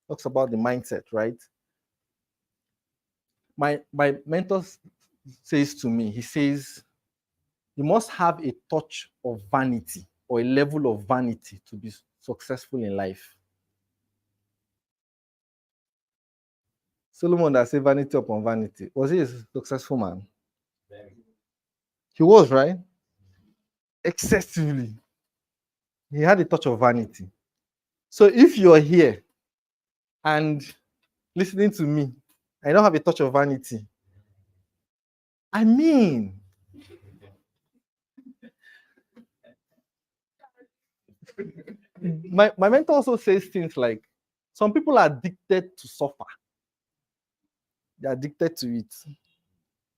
talks about the mindset, right? My mentor says to me, he says, you must have a touch of vanity or a level of vanity to be successful in life. Solomon that said vanity upon vanity. Was he a successful man? He was, right? Excessively. He had a touch of vanity. So if you're here and listening to me, I don't have a touch of vanity. I mean, my mentor also says things like, some people are addicted to suffer. They're addicted to it.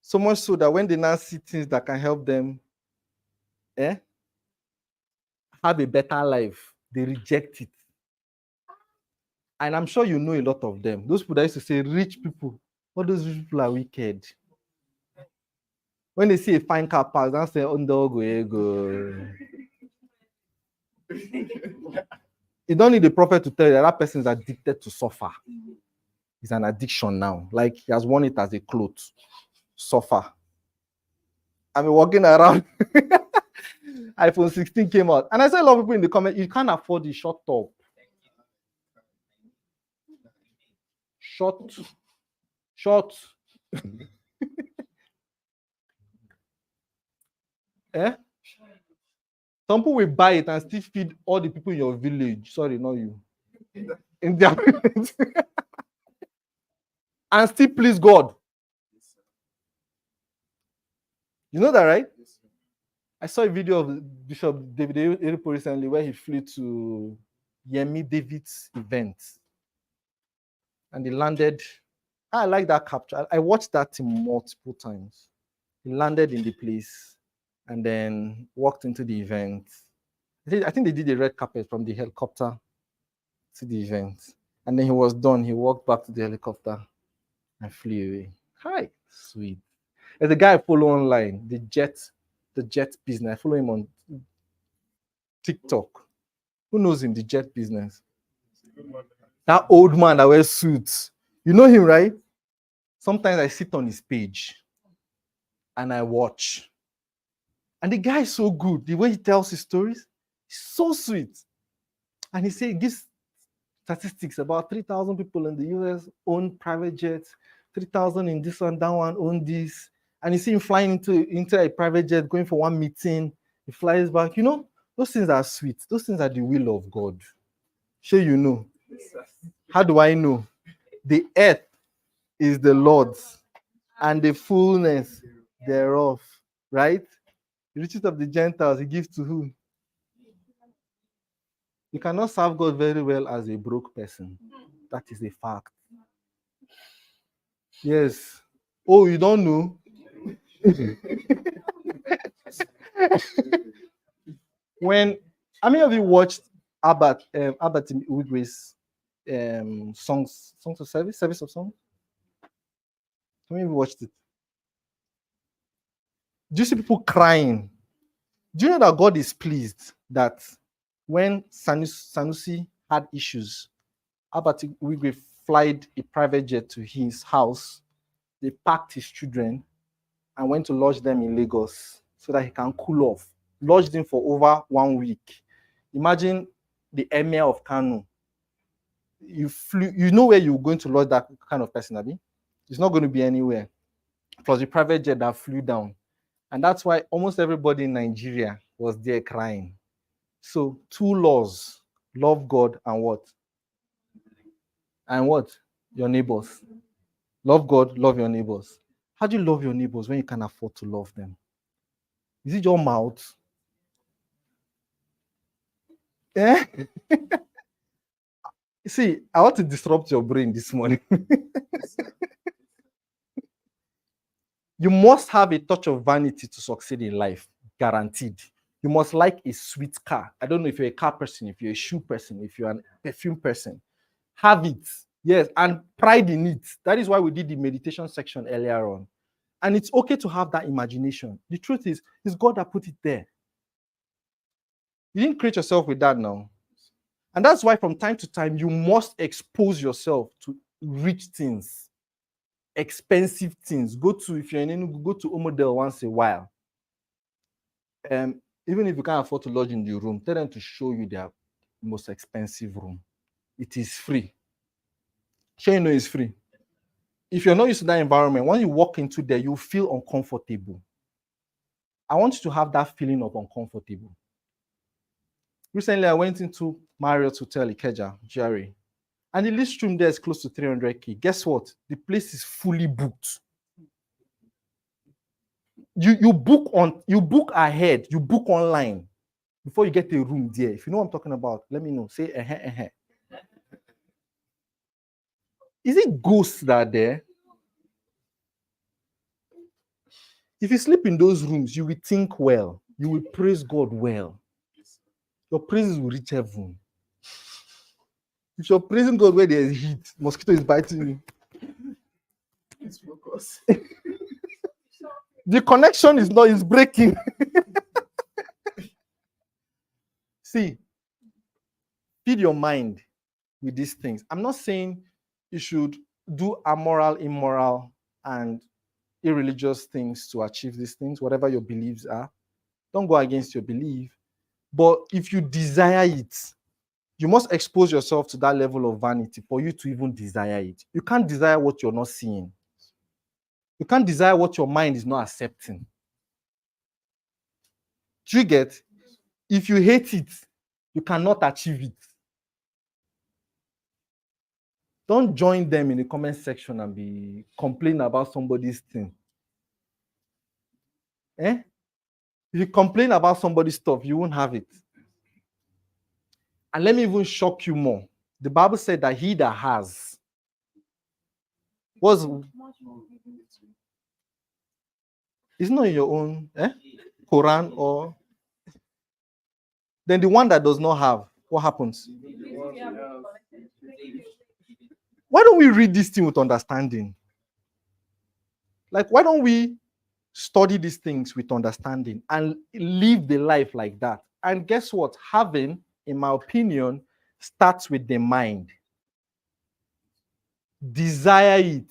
So much so that when they now see things that can help them have a better life, they reject it. And I'm sure you know a lot of them. Those people that used to say rich people, all those rich people are wicked. When they see a fine car pass, they say, oh, go. You don't need the prophet to tell you that person is addicted to suffer. It's an addiction now. Like he has worn it as a cloth. Suffer. I'm walking around. iPhone 16 came out. And I saw a lot of people in the comment, you can't afford the short top. Short. Some people will buy it and still feed all the people in your village. Sorry, not you. In their village. And still please God. You know that, right? I saw a video of Bishop David Eripo recently where he flew to Yemi David's event. And he landed. I like that capture. I watched that multiple times. He landed in the place and then walked into the event. I think they did a red carpet from the helicopter to the event. And then he was done. He walked back to the helicopter and flew away. Hi, sweet. There's a guy I follow online, the jet business. I follow him on TikTok. Who knows him? The jet business. That old man that wears suits. You know him, right? Sometimes I sit on his page and I watch. And the guy is so good. The way he tells his stories, he's so sweet. And he gives statistics about 3,000 people in the US own private jets, 3,000 in this one, that one own this. And you see him flying into a private jet, going for one meeting. He flies back. You know, those things are sweet. Those things are the will of God. Sure, you know. How do I know? The earth is the Lord's and the fullness thereof, right? The riches of the Gentiles he gives to who? You cannot serve God very well as a broke person. That is a fact. Yes. Oh, you don't know? How many of you watched Albert Wigre's songs of service of song? How many of you watched it? Do you see people crying? Do you know that God is pleased that when Sanusi had issues, Albert Wigre flied a private jet to his house. They packed his children and went to lodge them in Lagos so that he can cool off. Lodged him for over 1 week. Imagine the emir of Kanu. You flew, you know where you're going to lodge that kind of person, Abi? It's not going to be anywhere. Plus the private jet that flew down. And that's why almost everybody in Nigeria was there crying. So 2 laws: love God and what? And what? Your neighbors. Love God, love your neighbors. How do you love your neighbors when you can't afford to love them? Is it your mouth? Eh? See, I want to disrupt your brain this morning. You must have a touch of vanity to succeed in life, guaranteed. You must like a sweet car. I don't know if you're a car person, if you're a shoe person, if you're a perfume person. Have it. Yes, and pride in it. That is why we did the meditation section earlier on. And it's okay to have that imagination. The truth is, it's God that put it there. You didn't create yourself with that now. And that's why from time to time, you must expose yourself to rich things, expensive things. Go to, if you're in Enugu, go to Omodel once a while. Even if you can't afford to lodge in the room, tell them to show you their most expensive room. It is free. Sure, you know it's free. If you're not used to that environment, when you walk into there, you feel uncomfortable. I want you to have that feeling of uncomfortable. Recently, I went into Marriott Hotel Ikeja, Jerry, and the list room there is close to 300K. Guess what? The place is fully booked. You book ahead, you book online before you get a room there. If you know what I'm talking about, let me know. Say Is it ghosts that are there? If you sleep in those rooms, you will think well. You will praise God well. Your praises will reach heaven. If you're praising God where there's heat, mosquito is biting you. It's focus. The connection is breaking. See, feed your mind with these things. I'm not saying you should do amoral, immoral, and irreligious things to achieve these things, whatever your beliefs are. Don't go against your belief. But if you desire it, you must expose yourself to that level of vanity for you to even desire it. You can't desire what you're not seeing. You can't desire what your mind is not accepting. Do you get? If you hate it, you cannot achieve it. Don't join them in the comment section and be complaining about somebody's thing. Eh? If you complain about somebody's stuff, you won't have it. And let me even shock you more. The Bible said that he that has was it's not in your own Quran, or then the one that does not have, what happens? Why don't we read this thing with understanding? Like, why don't we study these things with understanding and live the life like that? And guess what? Having, in my opinion, starts with the mind. Desire it.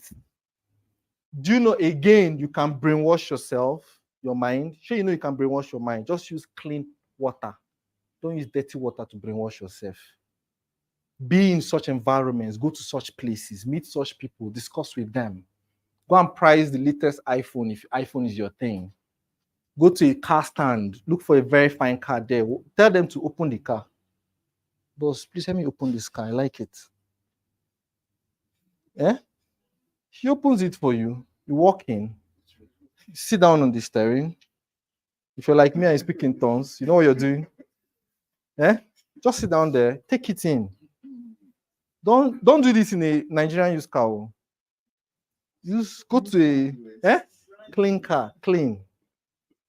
Do you know, again, you can brainwash yourself, your mind? Sure, you know you can brainwash your mind. Just use clean water. Don't use dirty water to brainwash yourself. Be in such environments, go to such places, meet such people, discuss with them. Go and price the latest iPhone if iPhone is your thing. Go to a car stand, look for a very fine car there. Tell them to open the car. Boss, please help me open this car. I like it. Yeah? He opens it for you. You walk in, sit down on the steering. If you're like me and you speak in tongues, you know what you're doing? Yeah? Just sit down there, take it in. Don't do this in a Nigerian used car. Use go to a clean car, clean.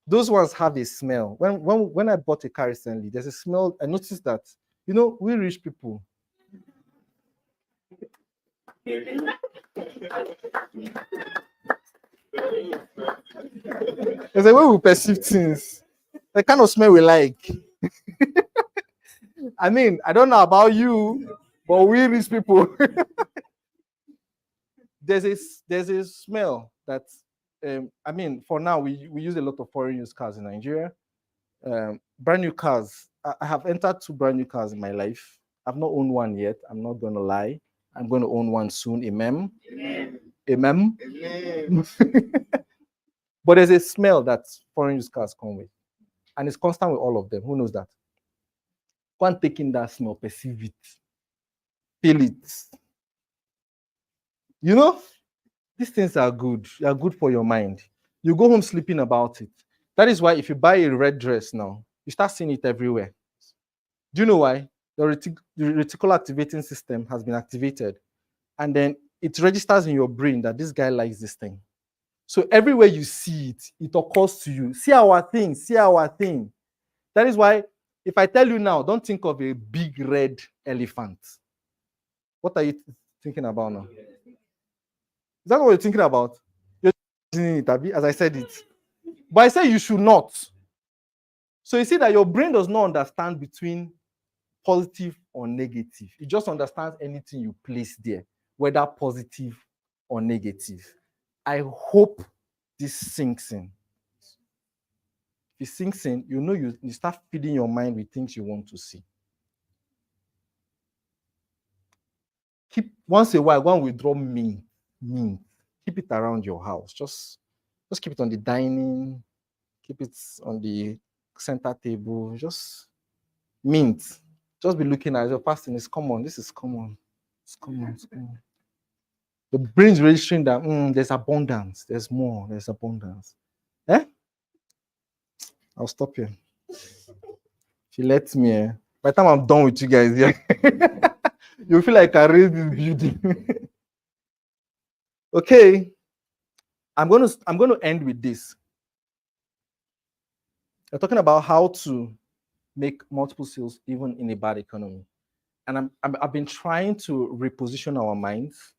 Those ones have a smell. When I bought a car recently, there's a smell. I noticed that, we rich people. There's a way we perceive things. The kind of smell we like. I mean, I don't know about you, but we rich people. there's a smell that I mean, for now we use a lot of foreign used cars in Nigeria. brand new cars. I have entered 2 brand new cars in my life. I've not owned one yet. I'm not going to lie. I'm going to own one soon. Amen. Amen. Amen. But there's a smell that foreign used cars come with, and it's constant with all of them. Who knows that? Go and take in that smell, perceive it, feel it. You know, these things are good. They are good for your mind. You go home sleeping about it. That is why if you buy a red dress now, you start seeing it everywhere. Do you know why? The reticular activating system has been activated, and then it registers in your brain that this guy likes this thing. So everywhere you see it, it occurs to you. See our thing, see our thing. That is why if I tell you now, don't think of a big red elephant. What are you thinking about now? Is that what you're thinking about? You're thinking it, Abby, as I said it. But I say you should not. So you see that your brain does not understand between positive or negative. It just understands anything you place there, whether positive or negative. I hope this sinks in. If it sinks in, you know you start feeding your mind with things you want to see. Keep once a while, go and withdraw mint. Keep it around your house. Just keep it on the dining, keep it on the center table. Just mint. Just be looking at your fasting. It's common. This is common. It's common. It's common. The brain's registering that there's abundance. There's more. There's abundance. Eh? I'll stop here. She lets me. By the time I'm done with you guys, yeah, you feel like I raised this building. Okay. I'm going to end with this. We're talking about how to make multiple sales even in a bad economy. And I've been trying to reposition our minds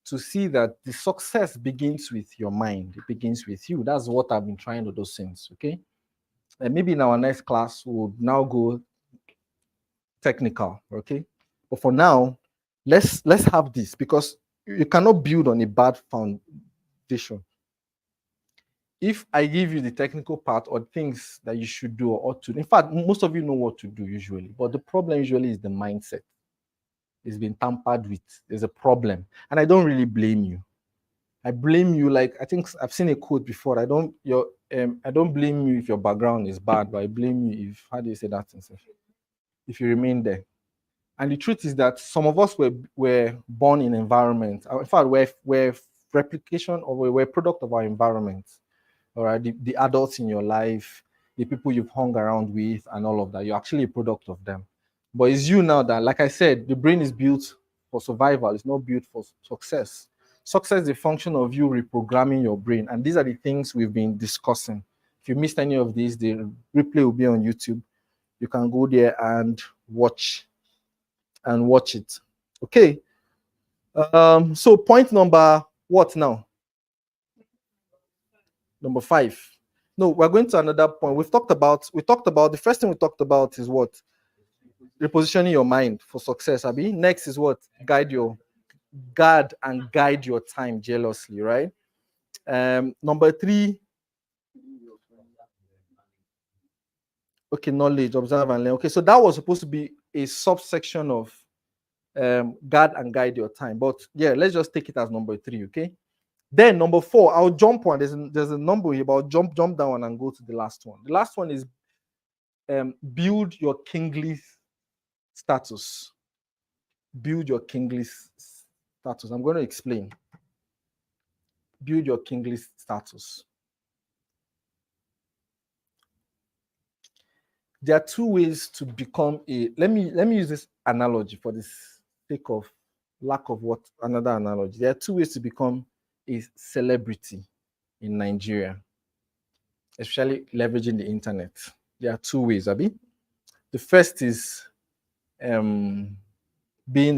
to see that the success begins with your mind. It begins with you. That's what I've been trying to do since, okay? And maybe in our next class, we'll now go technical, okay? But for now, let's have this, because you cannot build on a bad foundation. If I give you the technical part or things that you should do or ought to, in fact, most of you know what to do usually, but the problem usually is the mindset. It's been tampered with. There's a problem. And I don't really blame you. I blame you, like I think I've seen a quote before. I don't blame you if your background is bad, but I blame you if, how do you say that? If you remain there. And the truth is that some of us were born in environments. In fact, we're replication or we're product of our environment. All right, the adults in your life, the people you've hung around with, and all of that. You're actually a product of them. But it's you now that, like I said, the brain is built for survival. It's not built for success. Success is a function of you reprogramming your brain. And these are the things we've been discussing. If you missed any of these, the replay will be on YouTube. You can go there and watch it. Okay. So point number what now? Number 5. No, we're going to another point. We talked about the first thing we talked about is what? Repositioning your mind for success, Abi. Next is what? Guard and guide your time jealously, right? Number 3. Okay, knowledge, observe and learn. Okay, so that was supposed to be a subsection of guard and guide your time. But yeah, let's just take it as number 3, okay? Then number 4, I'll jump one. There's a number here, but I'll jump down one and go to the last one. The last one is build your kingly status. Build your kingly status. I'm going to explain. Build your kingly status. There are 2 ways to become a. Let me use this analogy for the sake of lack of what another analogy. There are 2 ways to become a celebrity in Nigeria, especially leveraging the internet. There are 2 ways, Abi. The first is being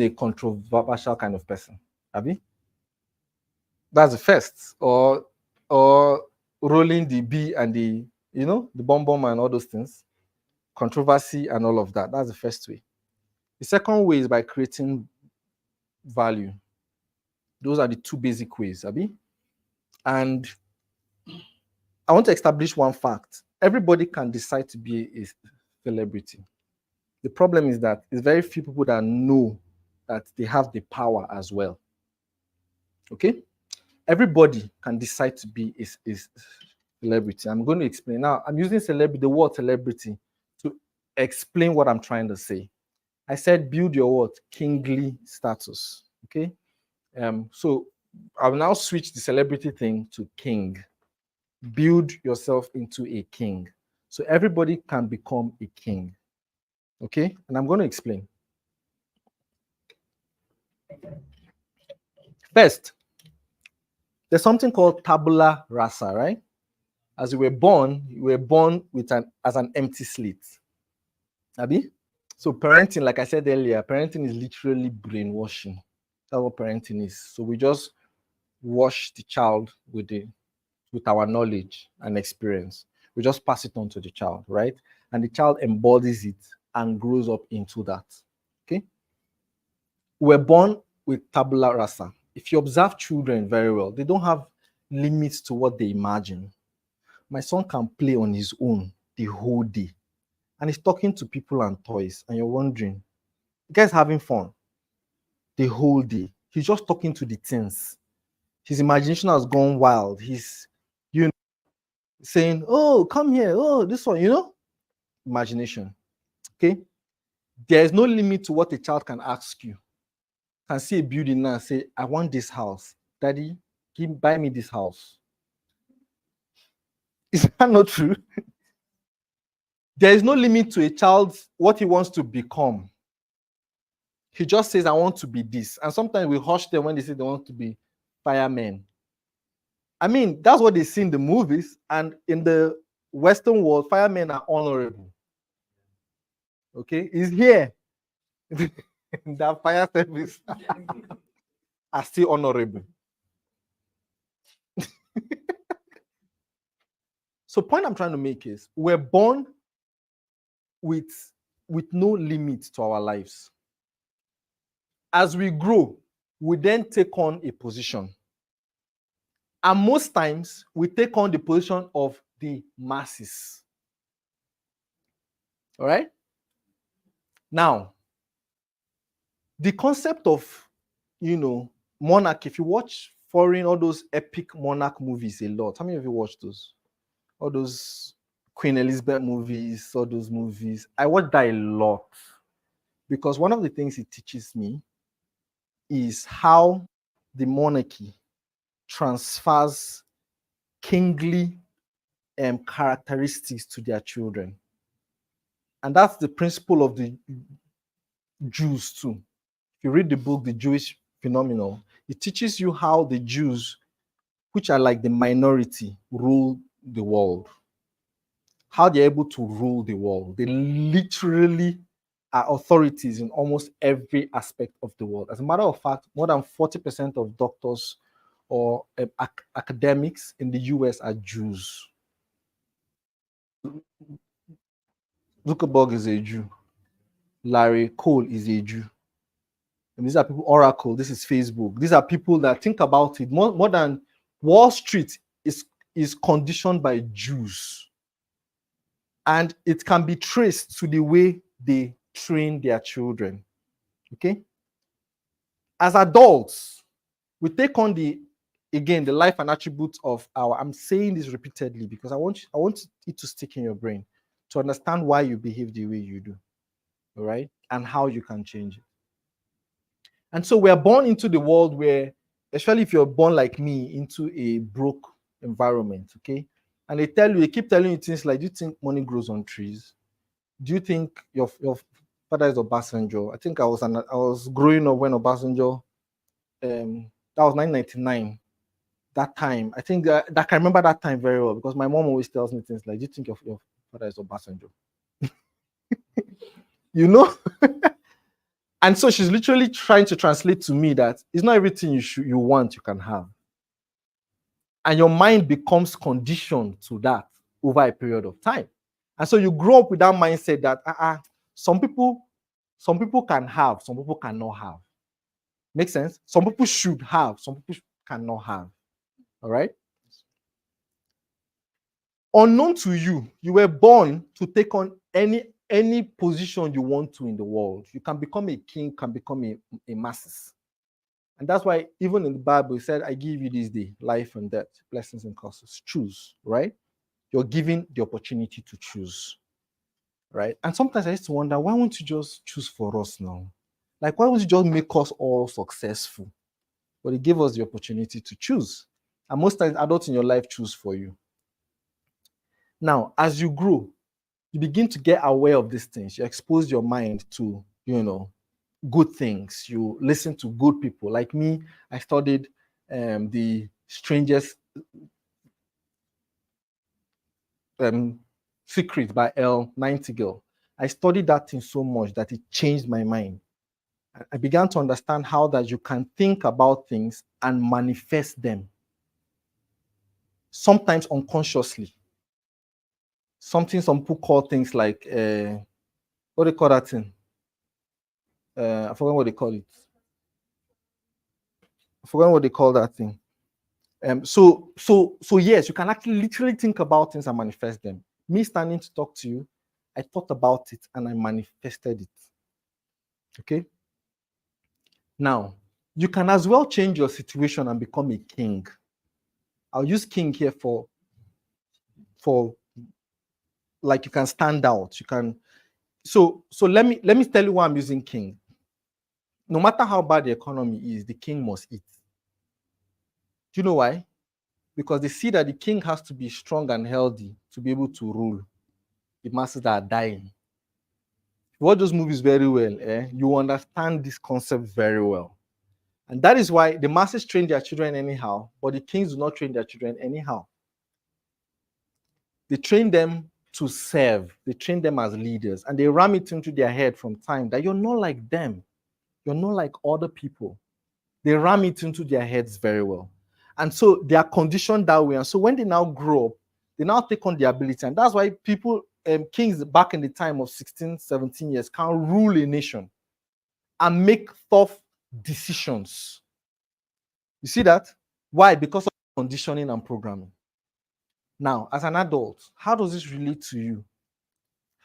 a controversial kind of person, Abi. That's the first, or rolling the B and the the bomb and all those things, controversy and all of that. That's the first way. The second way is by creating value. Those are the 2 basic ways, Abi. And I want to establish one fact. Everybody can decide to be a celebrity. The problem is that it's very few people that know that they have the power as well. Okay? Everybody can decide to be a celebrity. I'm going to explain. Now, I'm using the word celebrity to explain what I'm trying to say. I said build your what? Kingly status. Okay? So I'll now switch the celebrity thing to king. Build yourself into a king. So everybody can become a king. Okay? And I'm going to explain. First, there's something called tabula rasa, right? As you were born with as an empty slate. Abi? So parenting, like I said earlier, parenting is literally brainwashing. That's what parenting is. So we just wash the child with our knowledge and experience. We just pass it on to the child, right? And the child embodies it and grows up into that. Okay? We're born with tabula rasa. If you observe children very well, they don't have limits to what they imagine. My son can play on his own the whole day. And he's talking to people and toys. And you're wondering, the guy's having fun the whole day. He's just talking to the things. His imagination has gone wild. He's, saying, oh, come here. Oh, this one, imagination. Okay. There's no limit to what a child can ask you. Can see a building now and say, I want this house. Daddy, buy me this house. Is that not true? There is no limit to a child what he wants to become. He just says, I want to be this. And sometimes we hush them when they say they want to be firemen. I mean, that's what they see in the movies. And in the Western world, firemen are honorable. Okay? He's here. That fire service are still honorable. So point I'm trying to make is we're born with no limit to our lives. As we grow, we then take on a position. And most times, we take on the position of the masses. All right? Now, the concept of, monarch, if you watch foreign, all those epic monarch movies a lot, how many of you watch those? All those Queen Elizabeth movies, all those movies. I watch that a lot because one of the things it teaches me is how the monarchy transfers kingly characteristics to their children. And that's the principle of the Jews too. If you read the book, The Jewish Phenomenon, it teaches you how the Jews, which are like the minority, rule the world. How they're able to rule the world. They literally are authorities in almost every aspect of the world. As a matter of fact, more than 40% of doctors or academics in the US are Jews. Zuckerberg is a Jew. Larry Cole is a Jew. And these are people, Oracle, this is Facebook. These are people that think about it more than Wall Street is conditioned by Jews. And it can be traced to the way they train their children. Okay? As adults, we take on the life and attributes of I'm saying this repeatedly because I want it to stick in your brain to understand why you behave the way you do. All right? And how you can change it. And so we're born into the world where, especially if you're born like me into a broke environment, okay? And they keep telling you things like, do you think money grows on trees? Do you think your father is Obasanjo? I think I was growing up when Obasanjo, that was 1999. That time, I think that I can remember that time very well because my mom always tells me things like, do you think your father is Obasanjo? you know? And so she's literally trying to translate to me that it's not everything you want you can have. And your mind becomes conditioned to that over a period of time. And so you grow up with that mindset that some people can have, some people cannot have. Make sense? Some people should have, some people cannot have. All right? Unknown to you, you were born to take on any any position you want to in the world. You can become a king, can become a masses. And that's why even in the Bible, it said, I give you this day, life and death, blessings and curses. Choose, right? You're given the opportunity to choose, right? And sometimes I used to wonder, why won't you just choose for us now? Like, why won't you just make us all successful? But he gave us the opportunity to choose. And most times, adults in your life choose for you. Now, as you grow, you begin to get aware of these things. You expose your mind to, good things. You listen to good people. Like me, I studied the strangest secret by L. Nightingale. I studied that thing so much that it changed my mind. I began to understand how that you can think about things and manifest them, sometimes unconsciously. Something some people call things like, what do they call that thing? I forgot what they call it. I forgot what they call that thing. So yes, you can actually literally think about things and manifest them. Me standing to talk to you, I thought about it and I manifested it. Okay. Now, you can as well change your situation and become a king. I'll use king here for like you can stand out. You can so let me tell you why I'm using king. No matter how bad the economy is, the king must eat. Do you know why? Because they see that the king has to be strong and healthy to be able to rule the masses that are dying. If you watch those movies very well, you understand this concept very well. And that is why the masses train their children anyhow, but the kings do not train their children anyhow. They train them to serve. They train them as leaders, and they ram it into their head from time that you're not like them. You're not like other people. They ram it into their heads very well. And so they are conditioned that way. And so when they now grow up, they now take on the ability. And that's why people, kings back in the time of 16, 17 years, can rule a nation and make tough decisions. You see that? Why? Because of conditioning and programming. Now, as an adult, how does this relate to you?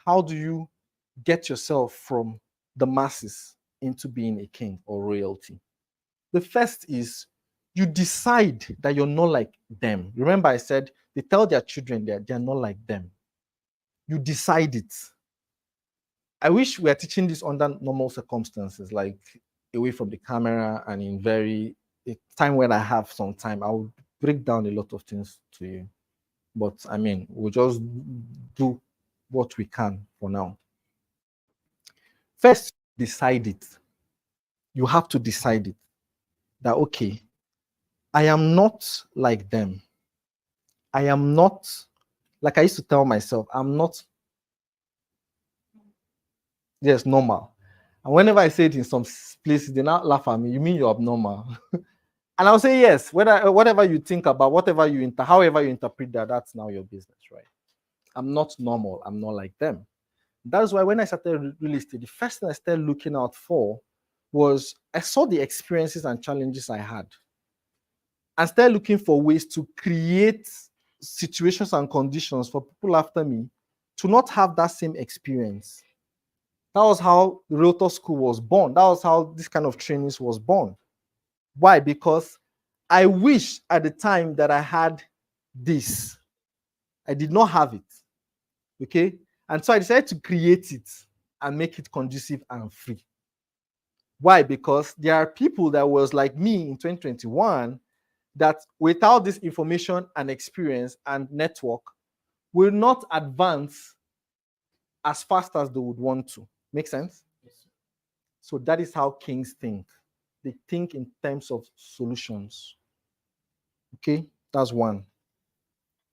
How do you get yourself from the masses into being a king or royalty? The first is you decide that you're not like them. Remember, I said they tell their children that they're not like them. You decide it. I wish we are teaching this under normal circumstances, like away from the camera and in a time when I have some time, I will break down a lot of things to you. But I mean, we'll just do what we can for now. First, decide it. You have to decide it that, okay, I am not like them. I am not, like I used to tell myself, I'm not, yes, normal. And whenever I say it in some places, they now laugh at me. You mean you're abnormal? And I'll say, yes, whatever you think about, however you interpret that, that's now your business, right? I'm not normal. I'm not like them. That's why when I started real estate, the first thing I started looking out for was I saw the experiences and challenges I had. I started looking for ways to create situations and conditions for people after me to not have that same experience. That was how the Realtor School was born. That was how this kind of trainings was born. Why? Because I wish at the time that I had this. I did not have it. Okay? And so I decided to create it and make it conducive and free. Why? Because there are people that was like me in 2021 that without this information and experience and network will not advance as fast as they would want to. Make sense? Yes. So that is how kings think. They think in terms of solutions. Okay, that's one.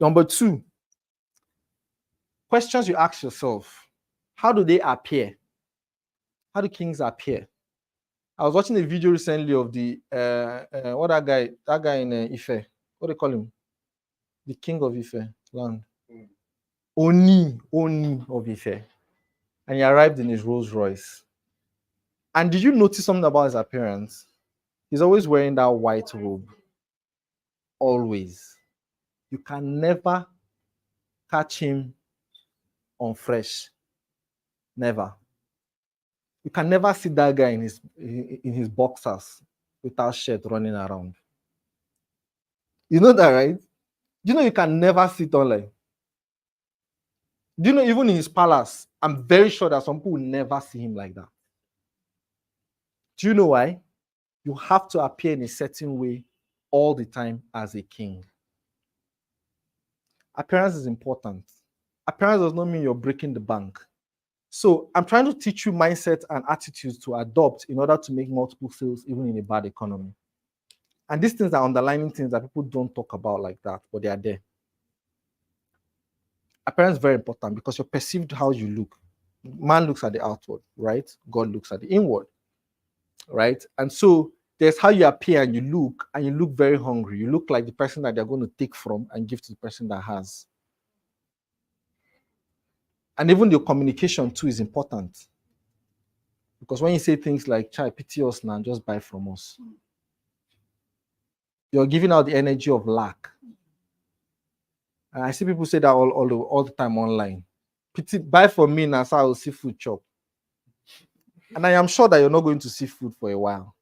Number two, questions you ask yourself. How do they appear? How do kings appear? I was watching a video recently of the what that guy in Ife. What do they call him? The king of Ife land. Oni of Ife. And he arrived in his Rolls Royce. And did you notice something about his appearance? He's always wearing that white robe. Always. You can never catch him on fresh. Never. You can never see that guy in his boxers without shirt running around. You know that, right? You know you can never sit online. Do you know even in his palace, I'm very sure that some people will never see him like that. Do you know why? You have to appear in a certain way all the time as a king. Appearance is important. Appearance does not mean you're breaking the bank. So I'm trying to teach you mindset and attitudes to adopt in order to make multiple sales even in a bad economy. And these things are underlining things that people don't talk about like that, but they are there. Appearance is very important because you're perceived how you look. Man looks at the outward, right? God looks at the inward, right? And so there's how you appear and you look very hungry. You look like the person that they're going to take from and give to the person that has. And even your communication too is important. Because when you say things like, "Chai, pity us now, just buy from us," you're giving out the energy of lack. And I see people say that all the time online. Pity, buy from me now, so I will see food chop. And I am sure that you're not going to see food for a while.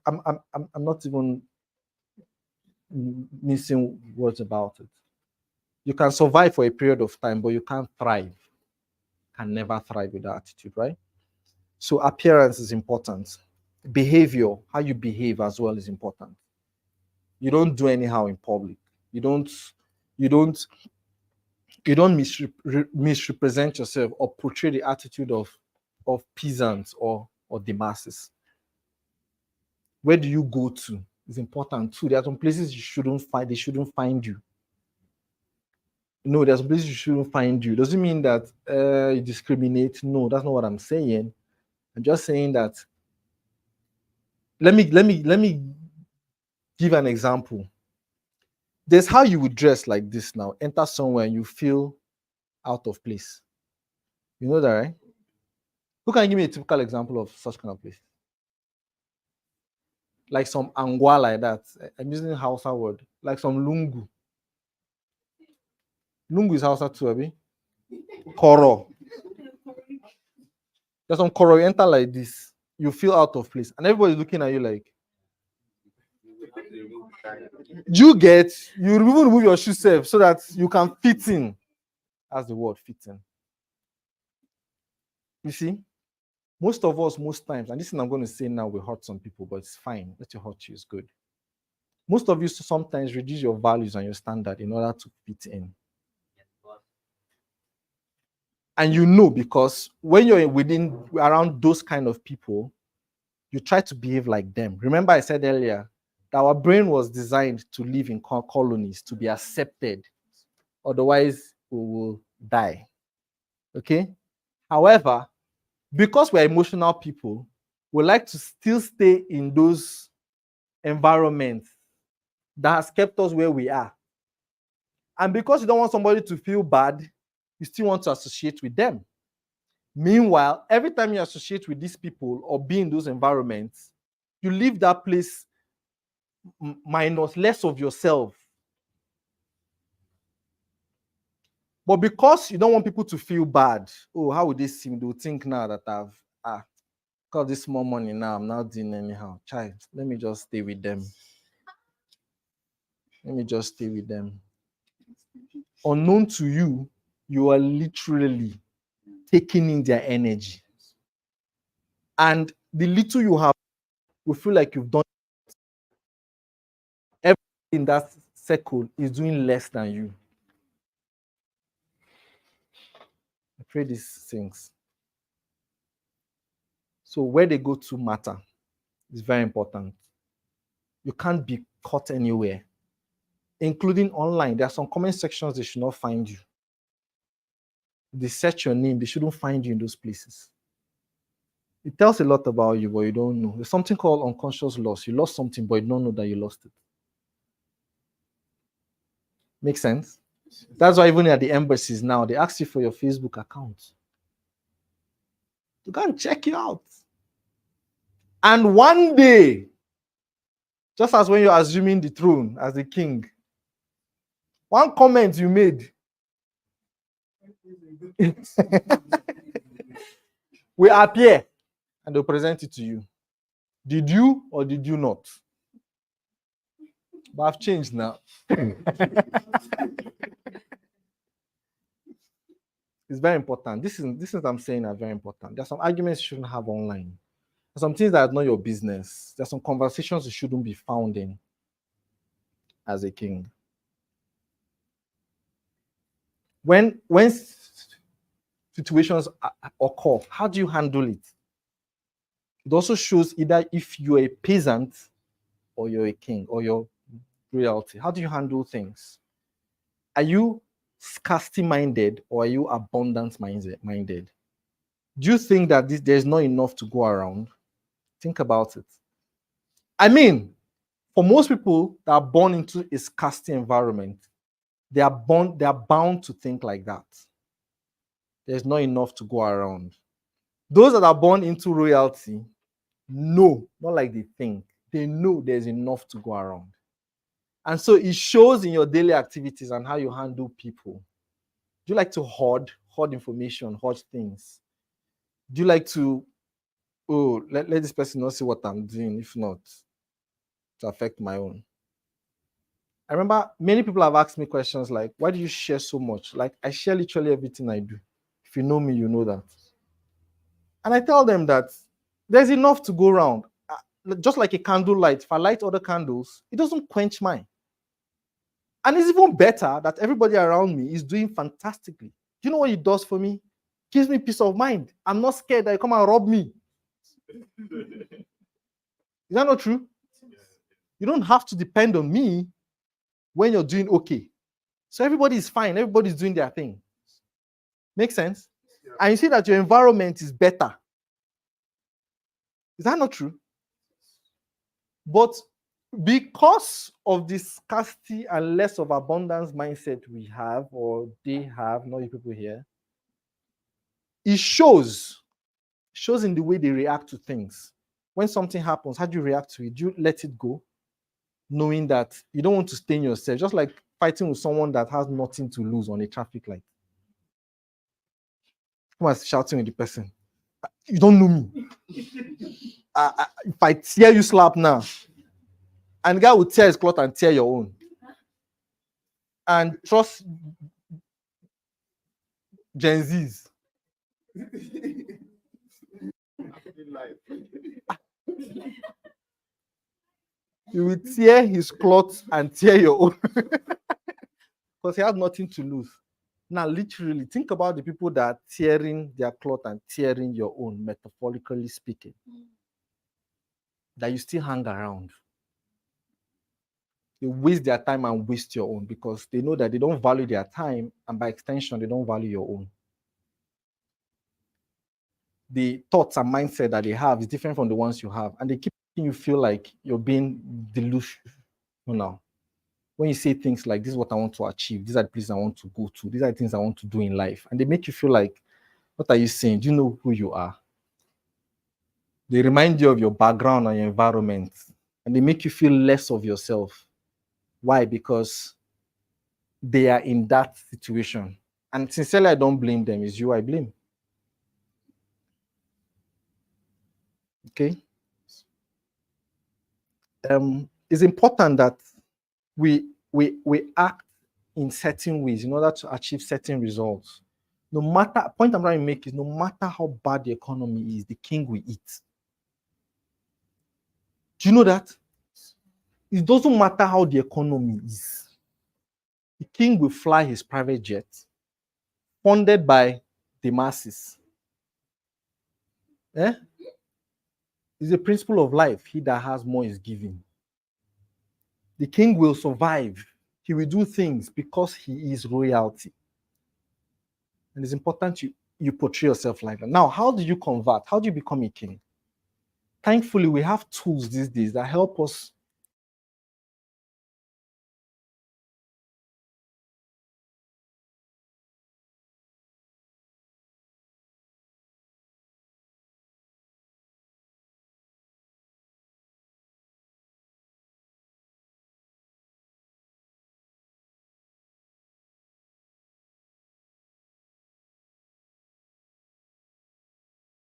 I'm not even missing words about it. You can survive for a period of time, but you can't thrive. Can never thrive with that attitude, right? So appearance is important. Behavior, how you behave as well is important. You don't do anyhow in public. You don't misrepresent yourself or portray the attitude of peasants or the masses. Where do you go to? It's important too. There are some places you shouldn't find, they shouldn't find you. No, there's some places you shouldn't find you. Doesn't mean that you discriminate. No, that's not what I'm saying. I'm just saying that let me give an example. There's how you would dress like this now. Enter somewhere and you feel out of place. You know that, right? Who can give me a typical example of such kind of place? Like some angwa like that. I'm using Hausa word. Like some lungu. Lungu is Hausa too, Abi. Koro. There's some koro, you enter like this. You feel out of place. And everybody's looking at you like, you even remove your shoe self so that you can fit in. That's the word, fit in. You see, most of us, most times, and this thing I'm going to say now will hurt some people, but it's fine. Let it hurt you, it's good. Most of you sometimes reduce your values and your standard in order to fit in. And you know, because when you're around those kind of people, you try to behave like them. Remember I said earlier that our brain was designed to live in colonies, to be accepted. Otherwise, we will die. Okay? However, because we're emotional people, we like to still stay in those environments that has kept us where we are. And because you don't want somebody to feel bad, you still want to associate with them. Meanwhile, every time you associate with these people or be in those environments, you leave that place minus less of yourself. But because you don't want people to feel bad, oh, how would they see me? They'll think now that I've got this small money now, I'm not doing anyhow. Child, let me just stay with them. Let me just stay with them. Unknown to you, you are literally taking in their energy. And the little you have will feel like you've done. Everything in that circle is doing less than you. I pray these things. So where they go to matter is very important. You can't be caught anywhere, including online. There are some comment sections they should not find you. They search your name, they shouldn't find you in those places. It tells a lot about you, but you don't know. There's something called unconscious loss. You lost something, but you don't know that you lost it. Makes sense? That's why even at the embassies now, they ask you for your Facebook account. To go and check you out. And one day, just as when you're assuming the throne as the king, one comment you made will appear and they'll present it to you. Did you or did you not? But I've changed now. It's very important. This is what I'm saying are very important. There's some arguments you shouldn't have online. There's some things that are not your business. There's some conversations you shouldn't be found in as a king. When situations occur, how do you handle it? It also shows either if you're a peasant or you're a king or you're royalty. How do you handle things? Are you scarcity minded or are you abundance minded? Do you think that there's not enough to go around? Think about it. I mean, for most people that are born into a scarcity environment, they are bound to think like that. There's not enough to go around. Those that are born into royalty know, not like they think, they know there's enough to go around. And so it shows in your daily activities and how you handle people. Do you like to hoard information, hoard things? Do you like to, oh, let this person not see what I'm doing, if not, to affect my own? I remember many people have asked me questions like, why do you share so much? Like, I share literally everything I do. If you know me, you know that. And I tell them that there's enough to go around. Just like a candle light, if I light other candles, it doesn't quench mine. And it's even better that everybody around me is doing fantastically. Do you know what it does for me? It gives me peace of mind. I'm not scared that you come and rob me. Is that not true? You don't have to depend on me when you're doing okay. So everybody is fine. Everybody's doing their thing. Make sense? Yeah. And you see that your environment is better. Is that not true? But because of the scarcity and less of abundance mindset we have, or they have, not you people here, it shows in the way they react to things. When something happens, how do you react to it? Do you let it go, knowing that you don't want to stain yourself? Just like fighting with someone that has nothing to lose on a traffic light. Come on, shouting with the person. You don't know me. If I tear you slap now, and the guy will tear his cloth and tear your own. And trust Gen Zs. You will tear his cloth and tear your own because he has nothing to lose. Now, literally, think about the people that are tearing their cloth and tearing your own, metaphorically speaking, that you still hang around. They waste their time and waste your own because they know that they don't value their time, and by extension, they don't value your own. The thoughts and mindset that they have is different from the ones you have, and they keep making you feel like you're being delusional. When you say things like, this is what I want to achieve, these are the places I want to go to, these are the things I want to do in life, and they make you feel like, what are you saying? Do you know who you are? They remind you of your background and your environment, and they make you feel less of yourself. Why? Because they are in that situation. And sincerely, I don't blame them. It's you I blame. Okay. It's important that we act in certain ways in order to achieve certain results. No matter, point I'm trying to make is, no matter how bad the economy is, the king will eat. Do you know that? It doesn't matter how the economy is. The king will fly his private jet, funded by the masses. Eh? It's a principle of life. He that has more is given. The king will survive. He will do things because he is royalty. And it's important you portray yourself like that. Now, how do you convert? How do you become a king? Thankfully, we have tools these days that help us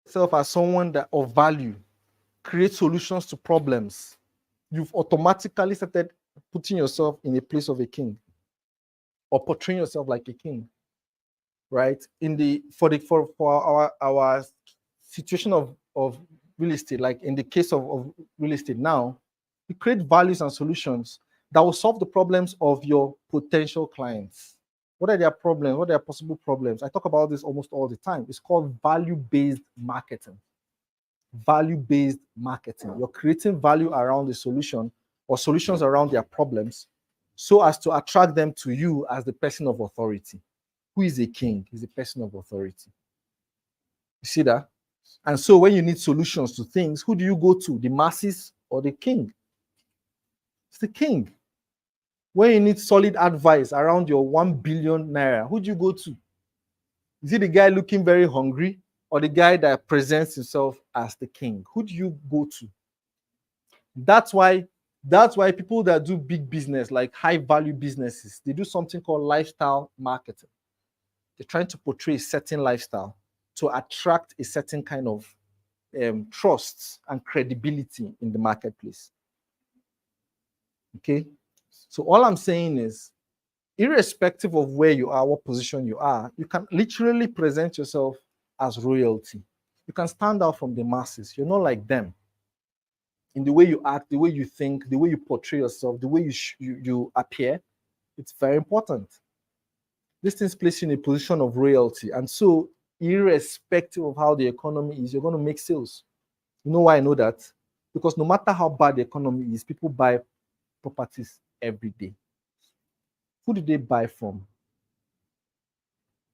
Yourself as someone that of value, create solutions to problems, you've automatically started putting yourself in a place of a king or portraying yourself like a king, right? In the for our situation of real estate, like in the case of real estate now, you create values and solutions that will solve the problems of your potential clients. What are their problems? What are their possible problems? I talk about this almost all the time. It's called value-based marketing. Value-based marketing. You're creating value around the solution or solutions around their problems so as to attract them to you as the person of authority. Who is a king? Is a person of authority. You see that? And so when you need solutions to things, who do you go to? The masses or the king? It's the king. When you need solid advice around your 1 billion naira, who do you go to? Is it the guy looking very hungry or the guy that presents himself as the king? Who do you go to? That's why people that do big business, like high value businesses, they do something called lifestyle marketing. They're trying to portray a certain lifestyle to attract a certain kind of trust and credibility in the marketplace. Okay, so all I'm saying is, irrespective of where you are, what position you are, you can literally present yourself as royalty. You can stand out from the masses. You're not like them in the way you act, the way you think, the way you portray yourself, the way you appear. It's very important. This thing's placed you in a position of royalty, and so irrespective of how the economy is, you're going to make sales. You know why I know that? Because no matter how bad the economy is, people buy properties every day. Who do they buy from?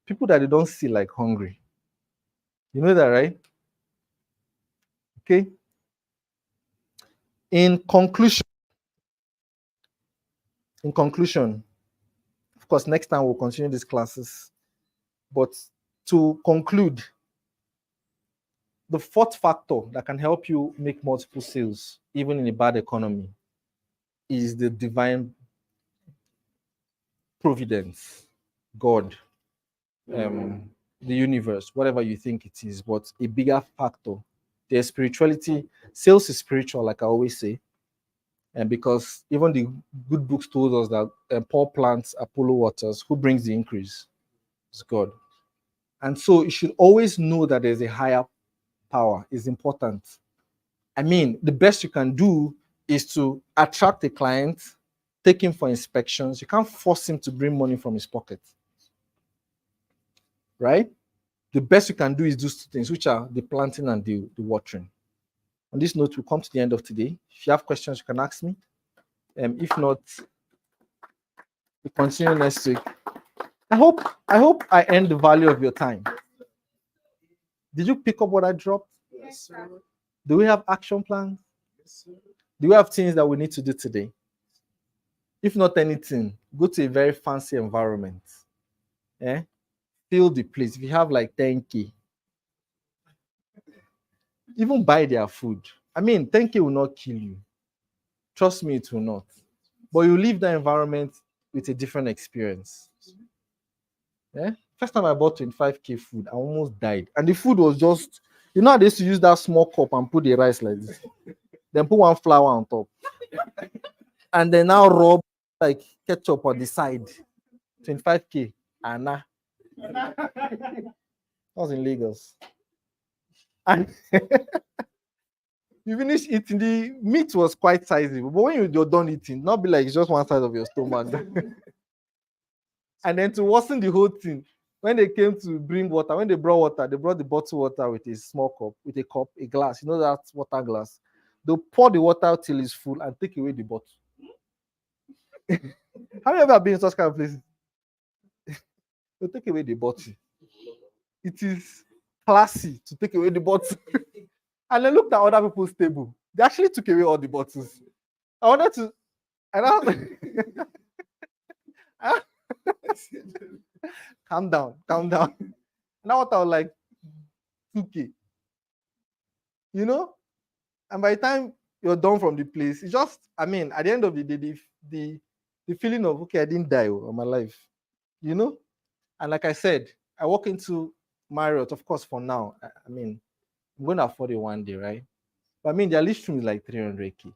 People that they don't see like hungry. You know that, right? Okay. In conclusion, of course, next time we'll continue these classes. But to conclude, the fourth factor that can help you make multiple sales, even in a bad economy, is the divine providence, God, the universe, whatever you think it is, but a bigger factor. There's spirituality. Sales is spiritual, like I always say. And because even the good books told us that Paul plants, Apollo waters, who brings the increase? It's God. And so you should always know that there's a higher power. It's important. I mean, the best you can do is to attract a client, take him for inspections. You can't force him to bring money from his pocket. Right? The best you can do is do two things, which are the planting and the watering. On this note, we'll come to the end of today. If you have questions, you can ask me. If not, we continue next week. I hope I earned the value of your time. Did you pick up what I dropped? Yes, sir. Do we have action plans? Yes, sir. Do we have things that we need to do today? If not anything, go to a very fancy environment. Eh? Fill the place. If you have like 10K, even buy their food. I mean, 10K will not kill you. Trust me, it will not. But you leave the environment with a different experience. Yeah. First time I bought 25K food, I almost died. And the food was just, you know how they used to use that small cup and put the rice like this. Then put one flour on top. And then now rub like ketchup on the side. 25K. Anna. That was in Lagos. And you finish eating, the meat was quite sizable. But when you're done eating, not be like it's just one side of your stomach. And then to worsen the whole thing, when they came to bring water, when they brought water, they brought the bottled water with a small cup, with a cup, a glass. You know that water glass. They'll pour the water till it's full and take away the bottle. Have you ever been in such kind of places? They'll take away the bottle. It is classy to take away the bottle. And then looked at other people's table. They actually took away all the bottles. I wanted to, and I was like, calm down, calm down. Now what I was like, 2K. You know? And by the time you're done from the place, it's just, I mean, at the end of the day, the feeling of, okay, I didn't die on my life. You know? And like I said, I walk into Marriott, of course, for now. I mean, I'm going to afford it one day, right? But I mean, their list room is like 300K.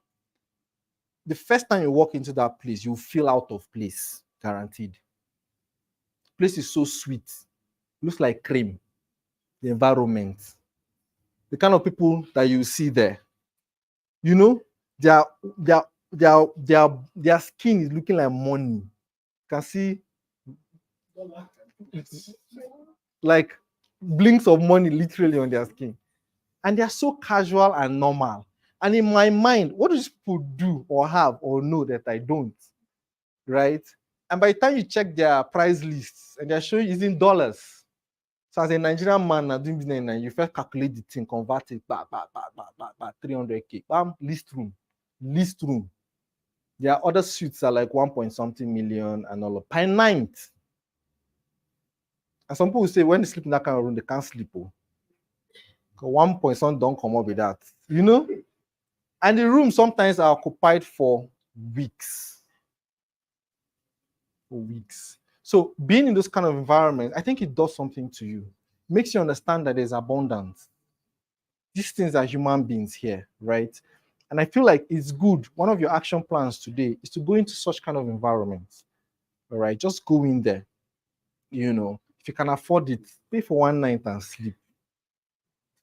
The first time you walk into that place, you feel out of place, guaranteed. Place is so sweet, looks like cream. The environment, the kind of people that you see there, you know, their their their skin is looking like money. You can see like blinks of money literally on their skin, and they are so casual and normal. And in my mind, what do these people do or have or know that I don't? Right? And by the time you check their price lists and they're showing using dollars. So as a Nigerian man now doing business, and you first calculate the thing, convert it, 300K. Bam, list room. List room. Their other suits are like 1 point something million and all of per night. And some people say when they sleep in that kind of room, they can't sleep. Oh. 1 point something don't come up with that. You know? And the rooms sometimes are occupied for weeks. For weeks. So being in those kind of environments, I think it does something to you. It makes you understand that there's abundance. These things are human beings here, right? And I feel like it's good. One of your action plans today is to go into such kind of environments. All right, just go in there. You know, if you can afford it, pay for one night and sleep.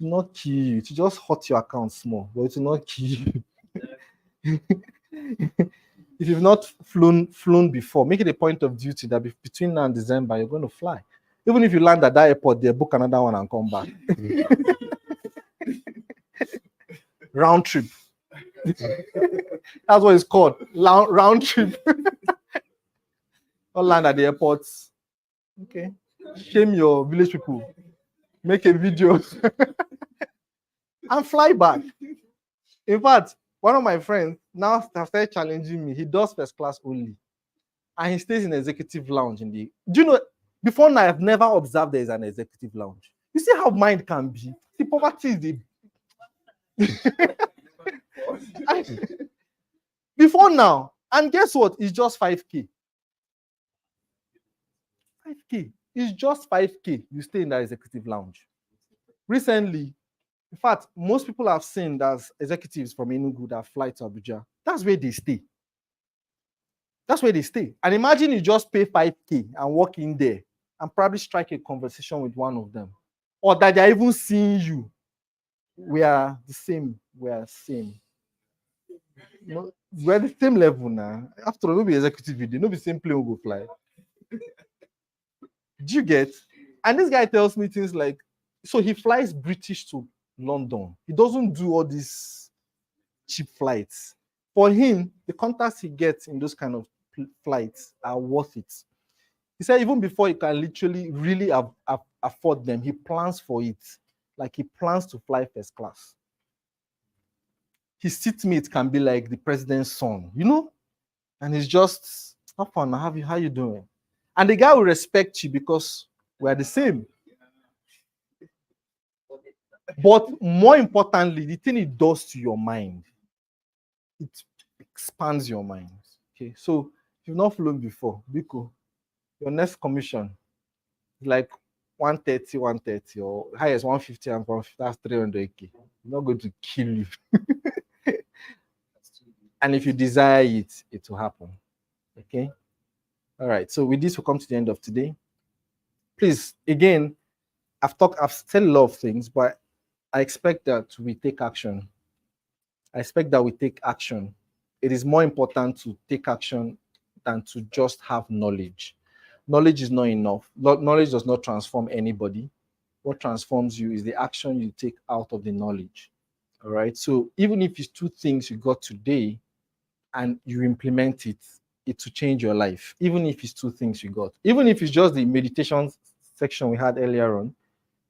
It will not kill you. It will just hurt your account small, but it will not kill you. If you've not flown before, make it a point of duty that between now and December, you're going to fly. Even if you land at that airport, they book another one and come back. Round trip. That's what it's called. Round trip. Don't land at the airports. Okay. Shame your village people. Make a video and fly back. In fact, one of my friends now started challenging me. He does first class only. And he stays in executive lounge in the. Do you know? Before now, I've never observed there is an executive lounge. You see how mind can be. The poverty is the. Before now, and guess what? It's just 5K. 5K. It's just 5K. You stay in that executive lounge. Recently, in fact, most people have seen that executives from Enugu that fly to Abuja. That's where they stay. That's where they stay. And imagine you just pay 5K and walk in there and probably strike a conversation with one of them. Or that they're even seeing you. We are the same. We are same. No, we're the same level now. After all, no be executive video, no be same plane will go fly. Do you get? And this guy tells me things like, so he flies British to London. He doesn't do all these cheap flights. For him, the contacts he gets in those kind of flights are worth it. He said even before he can literally really afford them, he plans for it. Like he plans to fly first class. His seatmate can be like the president's son, you know? And he's just, have fun, how you doing? And the guy will respect you because we are the same. But more importantly, the thing it does to your mind, it expands your mind. Okay, so if you've not flown before, Biko, your next commission is like 130, or highest 150 and 150, that's 300K. It's not going to kill you. And if you desire it, it will happen. Okay. All right. So with this, we'll come to the end of today. Please, again, I've said a lot of things, but I expect that we take action. I expect that we take action. It is more important to take action than to just have knowledge. Knowledge is not enough. Knowledge does not transform anybody. What transforms you is the action you take out of the knowledge. All right. So even if it's 2 things you got today and you implement it, it will change your life. Even if it's 2 things you got. Even if it's just the meditation section we had earlier on,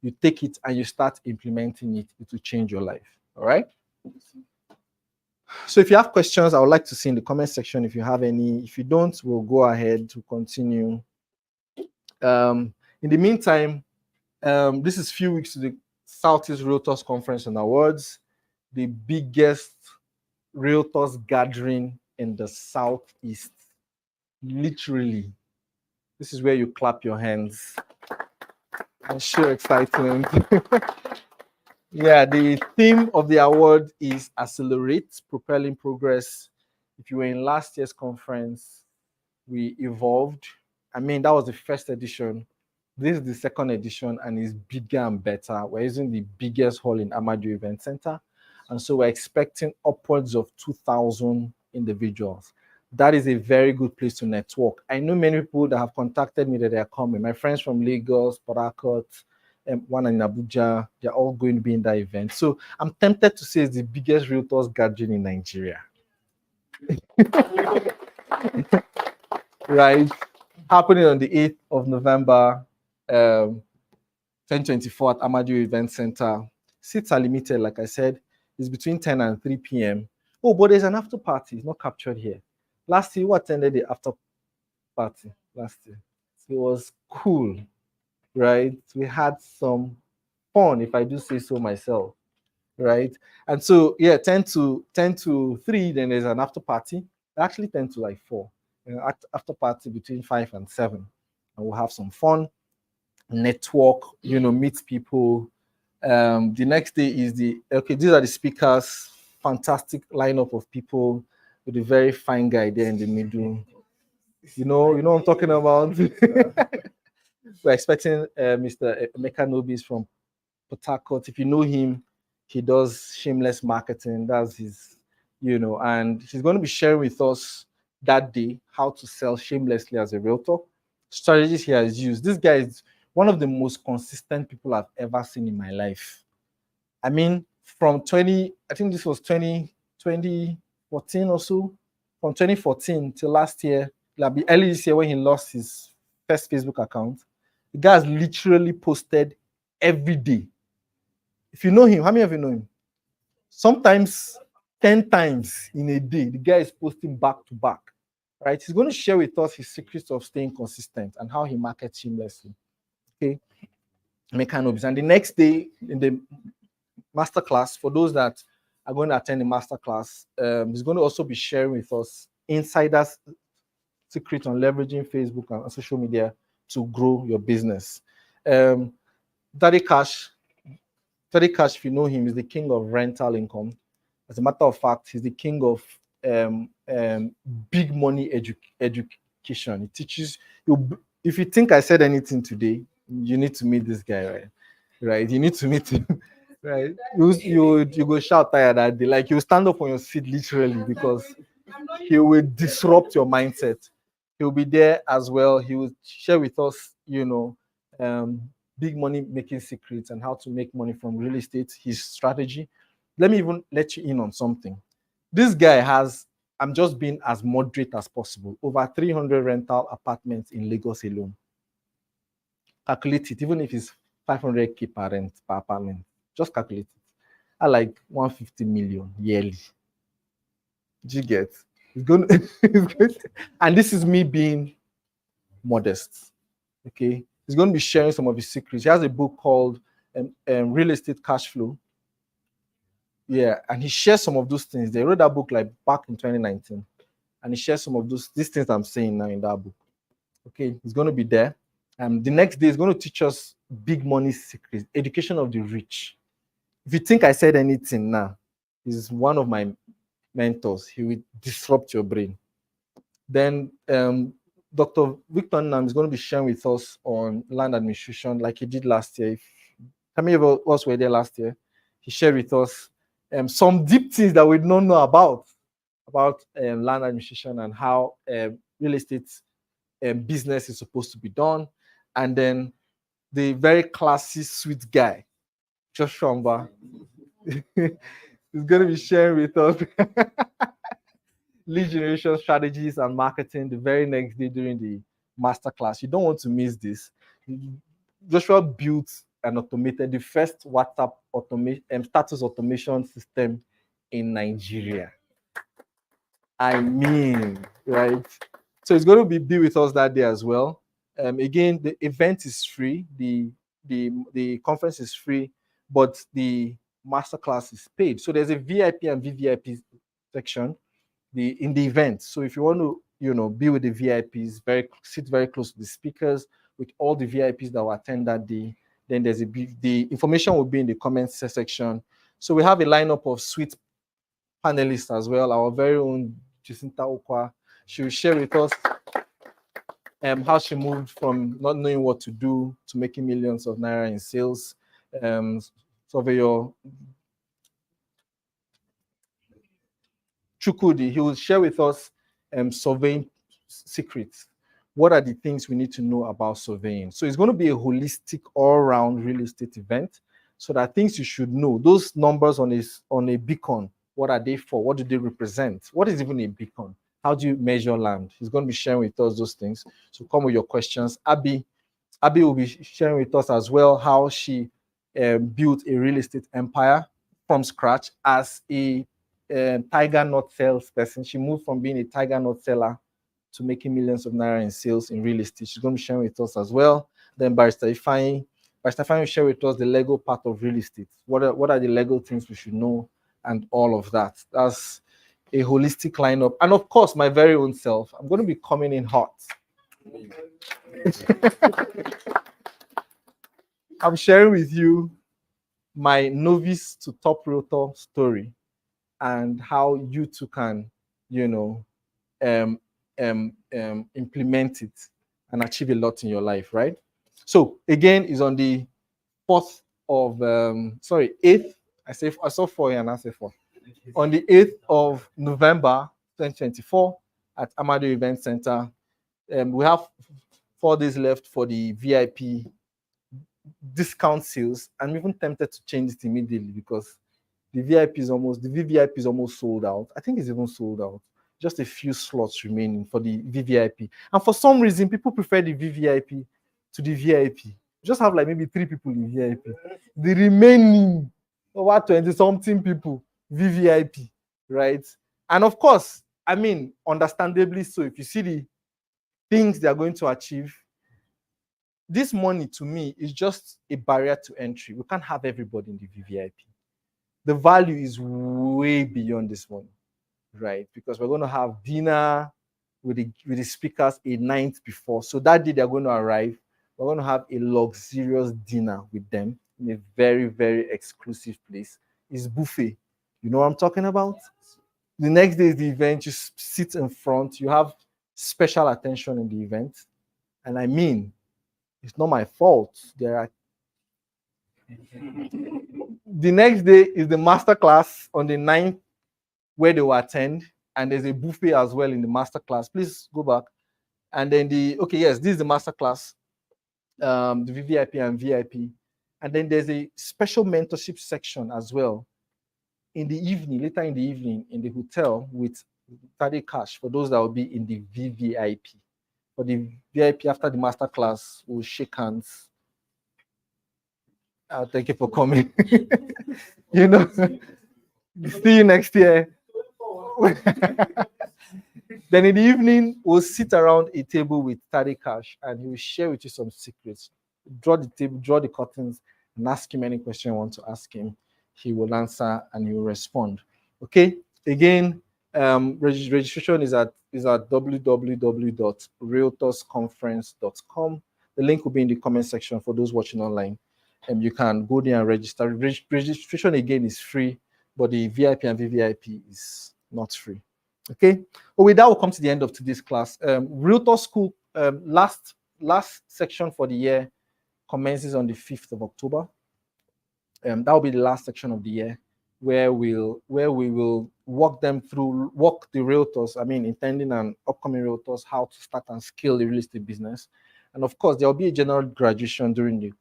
you take it and you start implementing it, it will change your life. All right. So if you have questions, I would like to see in the comment section if you have any. If you don't, we'll go ahead to continue. In the meantime, this is few weeks to the Southeast Realtors Conference and Awards, the biggest Realtors gathering in the Southeast. Literally, this is where you clap your hands and show excitement. Yeah, the theme of the award is Accelerate, Propelling Progress. If you were in last year's conference, we evolved. I mean, that was the first edition. This is the second edition and it's bigger and better. We're using the biggest hall in Amadu Event Center. And so we're expecting upwards of 2,000 individuals. That is a very good place to network. I know many people that have contacted me that they are coming. My friends from Lagos, Port Harcourt, one in Abuja, they're all going to be in that event. So I'm tempted to say it's the biggest realtors gathering in Nigeria. Right? Happening on the 8th of November, 2024 at Amadu Event Center. Seats are limited, like I said, it's between 10 and 3 p.m. Oh, but there's an after party, it's not captured here. Last year, who attended the after party last year? It was cool, right? We had some fun, if I do say so myself, right? And so, yeah, 10 to 3, then there's an after party. Actually, 10 to like 4. After party between 5 and 7. And we'll have some fun, network, meet people. The next day is these are the speakers, fantastic lineup of people with a very fine guy there in the middle. You know what I'm talking about. We're expecting Mr. Emeka Nobis from Port Harcourt. If you know him, he does shameless marketing. That's his, and he's going to be sharing with us that day how to sell shamelessly as a realtor, strategies he has used. This guy is one of the most consistent people I've ever seen in my life. I mean, from 20, I think this was 2014 or so, from 2014 till last year, like early this year when he lost his first Facebook account, the guy has literally posted every day. If you know him, how many of you know him? Sometimes 10 times in a day, the guy is posting back to back. Right? He's going to share with us his secrets of staying consistent and how he markets shamelessly. Okay. Mechanisms. And the next day in the masterclass, for those that are going to attend the masterclass, he's going to also be sharing with us insiders secret on leveraging Facebook and social media to grow your business. Daddy Cash, if you know him, is the king of rental income. As a matter of fact, he's the king of big money education. He teaches you. If you think I said anything today, you need to meet this guy, right? Right? You need to meet him, right? You go shout tired that day, like you stand up on your seat literally because he will disrupt your mindset. He'll be there as well. He will share with us, um, big money making secrets and how to make money from real estate, his strategy. Let me even let you in on something. This guy has, I'm just being as moderate as possible, over 300 rental apartments in Lagos alone. Calculate it, even if it's 500K per rent per apartment, just calculate it. I like 150 million yearly. Do you get? It's going to, and this is me being modest. Okay. He's going to be sharing some of his secrets. He has a book called Real Estate Cash Flow. Yeah. And he shares some of those things. They wrote that book like back in 2019. And he shares some of these things I'm saying now in that book. Okay. He's going to be there. The next day, he's going to teach us big money secrets, education of the rich. If you think I said anything now, he's one of my mentors. He will disrupt your brain. Then Dr. Victor Nam is going to be sharing with us on land administration like he did last year. How many of us were there last year? He shared with us some deep things that we don't know about land administration and how real estate business is supposed to be done. And then the very classy, sweet guy, Josh Shomba, is going to be sharing with us lead generation strategies and marketing the very next day during the masterclass. You don't want to miss this. Joshua built the first WhatsApp status automation system in Nigeria. I mean, right? So it's going to be with us that day as well. Again, the event is free. The conference is free, but the masterclass is paid. So there's a VIP and VVIP section in the event. So if you want to, be with the VIPs, sit very close to the speakers, with all the VIPs that will attend that day, Then the information will be in the comments section. So we have a lineup of sweet panelists as well. Our very own Jacinta Okwa. She will share with us how she moved from not knowing what to do to making millions of naira in sales. Surveyor Chukudi, he will share with us surveying secrets. What are the things we need to know about surveying? So it's going to be a holistic, all-round real estate event. So that things you should know, those numbers on a beacon, what are they for? What do they represent? What is even a beacon? How do you measure land? He's going to be sharing with us those things. So come with your questions. Abby will be sharing with us as well how she built a real estate empire from scratch as a tiger nut sales person. She moved from being a tiger nut seller to making millions of naira in sales in real estate. She's going to be sharing with us as well. Then Barrister Ifeanyi will share with us the legal part of real estate. What are the legal things we should know and all of that. That's a holistic lineup. And of course, my very own self. I'm going to be coming in hot. I'm sharing with you my novice to top realtor story and how you too can, implement it and achieve a lot in your life, right? So again, is on the 4th of 8th. I saw 4 and I said 4. On the 8th of November 2024 at Amado Event Center. We have 4 days left for the VIP discount sales. I'm even tempted to change it immediately because the VVIP is almost sold out. I think it's even sold out. Just a few slots remaining for the VVIP. And for some reason, people prefer the VVIP to the VIP. Just have like maybe 3 people in VIP. The remaining over 20-something people, VVIP, right? And of course, I mean, understandably so, if you see the things they are going to achieve, this money to me is just a barrier to entry. We can't have everybody in the VVIP. The value is way beyond this money, right? Because we're going to have dinner with the speakers a night before. So that day they're going to arrive. We're going to have a luxurious dinner with them in a very, very exclusive place. It's buffet. You know what I'm talking about? The next day is the event. You sit in front. You have special attention in the event. And I mean, it's not my fault. The next day is the master class on the 9th where they will attend. And there's a buffet as well in the master class. Please go back. And then this is the master class, the VVIP and VIP. And then there's a special mentorship section as well in the evening, later in the evening, in the hotel with 30 cash for those that will be in the VVIP. For the VIP, after the master class, we'll shake hands. Thank you for coming. See you next year. Then in the evening, we'll sit around a table with Tari Cash and he will share with you some secrets. Draw the table, draw the curtains, and ask him any question you want to ask him. He will answer and he will respond. Okay. Again, registration is at www.realtorsconference.com. The link will be in the comment section for those watching online. You can go there and register. Registration again is free, but the VIP and VVIP is not free. Okay. Well, with that, we'll come to the end of today's class. Realtor School, last section for the year commences on the 5th of October. That will be the last section of the year where we will walk the realtors, intending and upcoming realtors, how to start and scale the real estate business. And of course, there will be a general graduation during the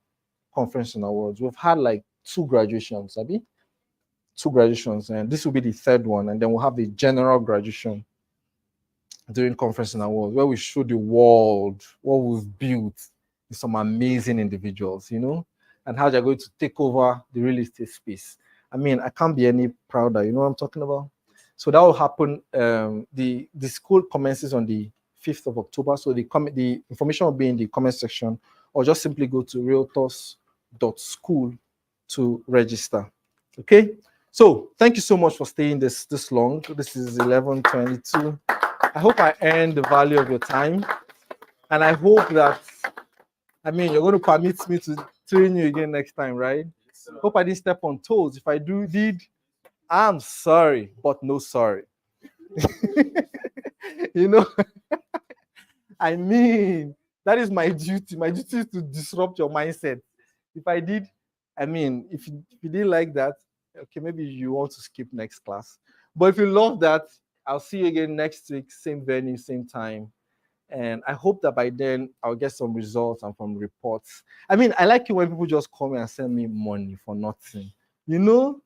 conference and awards. We've had like 2 graduations, Abi? 2 graduations, and this will be the 3rd one. And then we'll have the general graduation during conference and awards where we show the world what we've built with some amazing individuals, and how they're going to take over the real estate space. I can't be any prouder. You know what I'm talking about? So that will happen. The school commences on the 5th of October. So the information will be in the comment section, or just simply go to realtors.school to register. Okay. So thank you so much for staying this long. This is 11:22. I hope I earned the value of your time, and I hope that you're going to permit me to tutoring you again next time, right? Hope I didn't step on toes. If I did, I'm sorry, but no sorry. You know, I mean, that is my duty. My duty is to disrupt your mindset. If I did, I mean, if you didn't like that, okay, maybe you want to skip next class. But if you love that, I'll see you again next week, same venue, same time. And I hope that by then I'll get some results and from reports. I mean, I like it when people just come and send me money for nothing. You know,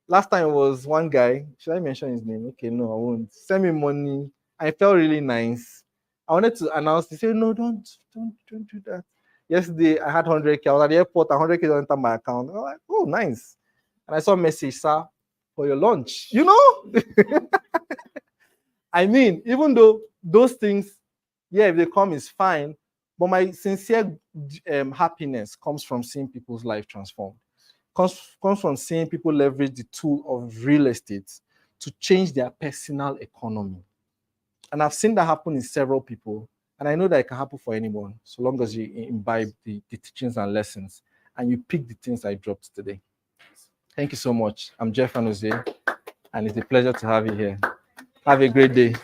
last time was one guy. Should I mention his name? Okay, no, I won't. Send me money. I felt really nice. I wanted to announce. He said, "No, don't do that." Yesterday, I had 100K. I was at the airport. 100K don't enter my account. I was like, "Oh, nice." And I saw a message, "Sir, for your lunch." You know, I mean, even though those things, yeah, if they come, is fine. But my sincere happiness comes from seeing people's life transformed. Comes from seeing people leverage the tool of real estate to change their personal economy. And I've seen that happen in several people. And I know that it can happen for anyone, so long as you imbibe the teachings and lessons and you pick the things I dropped today. Thank you so much. I'm Jeff Anozie, and it's a pleasure to have you here. Have a great day.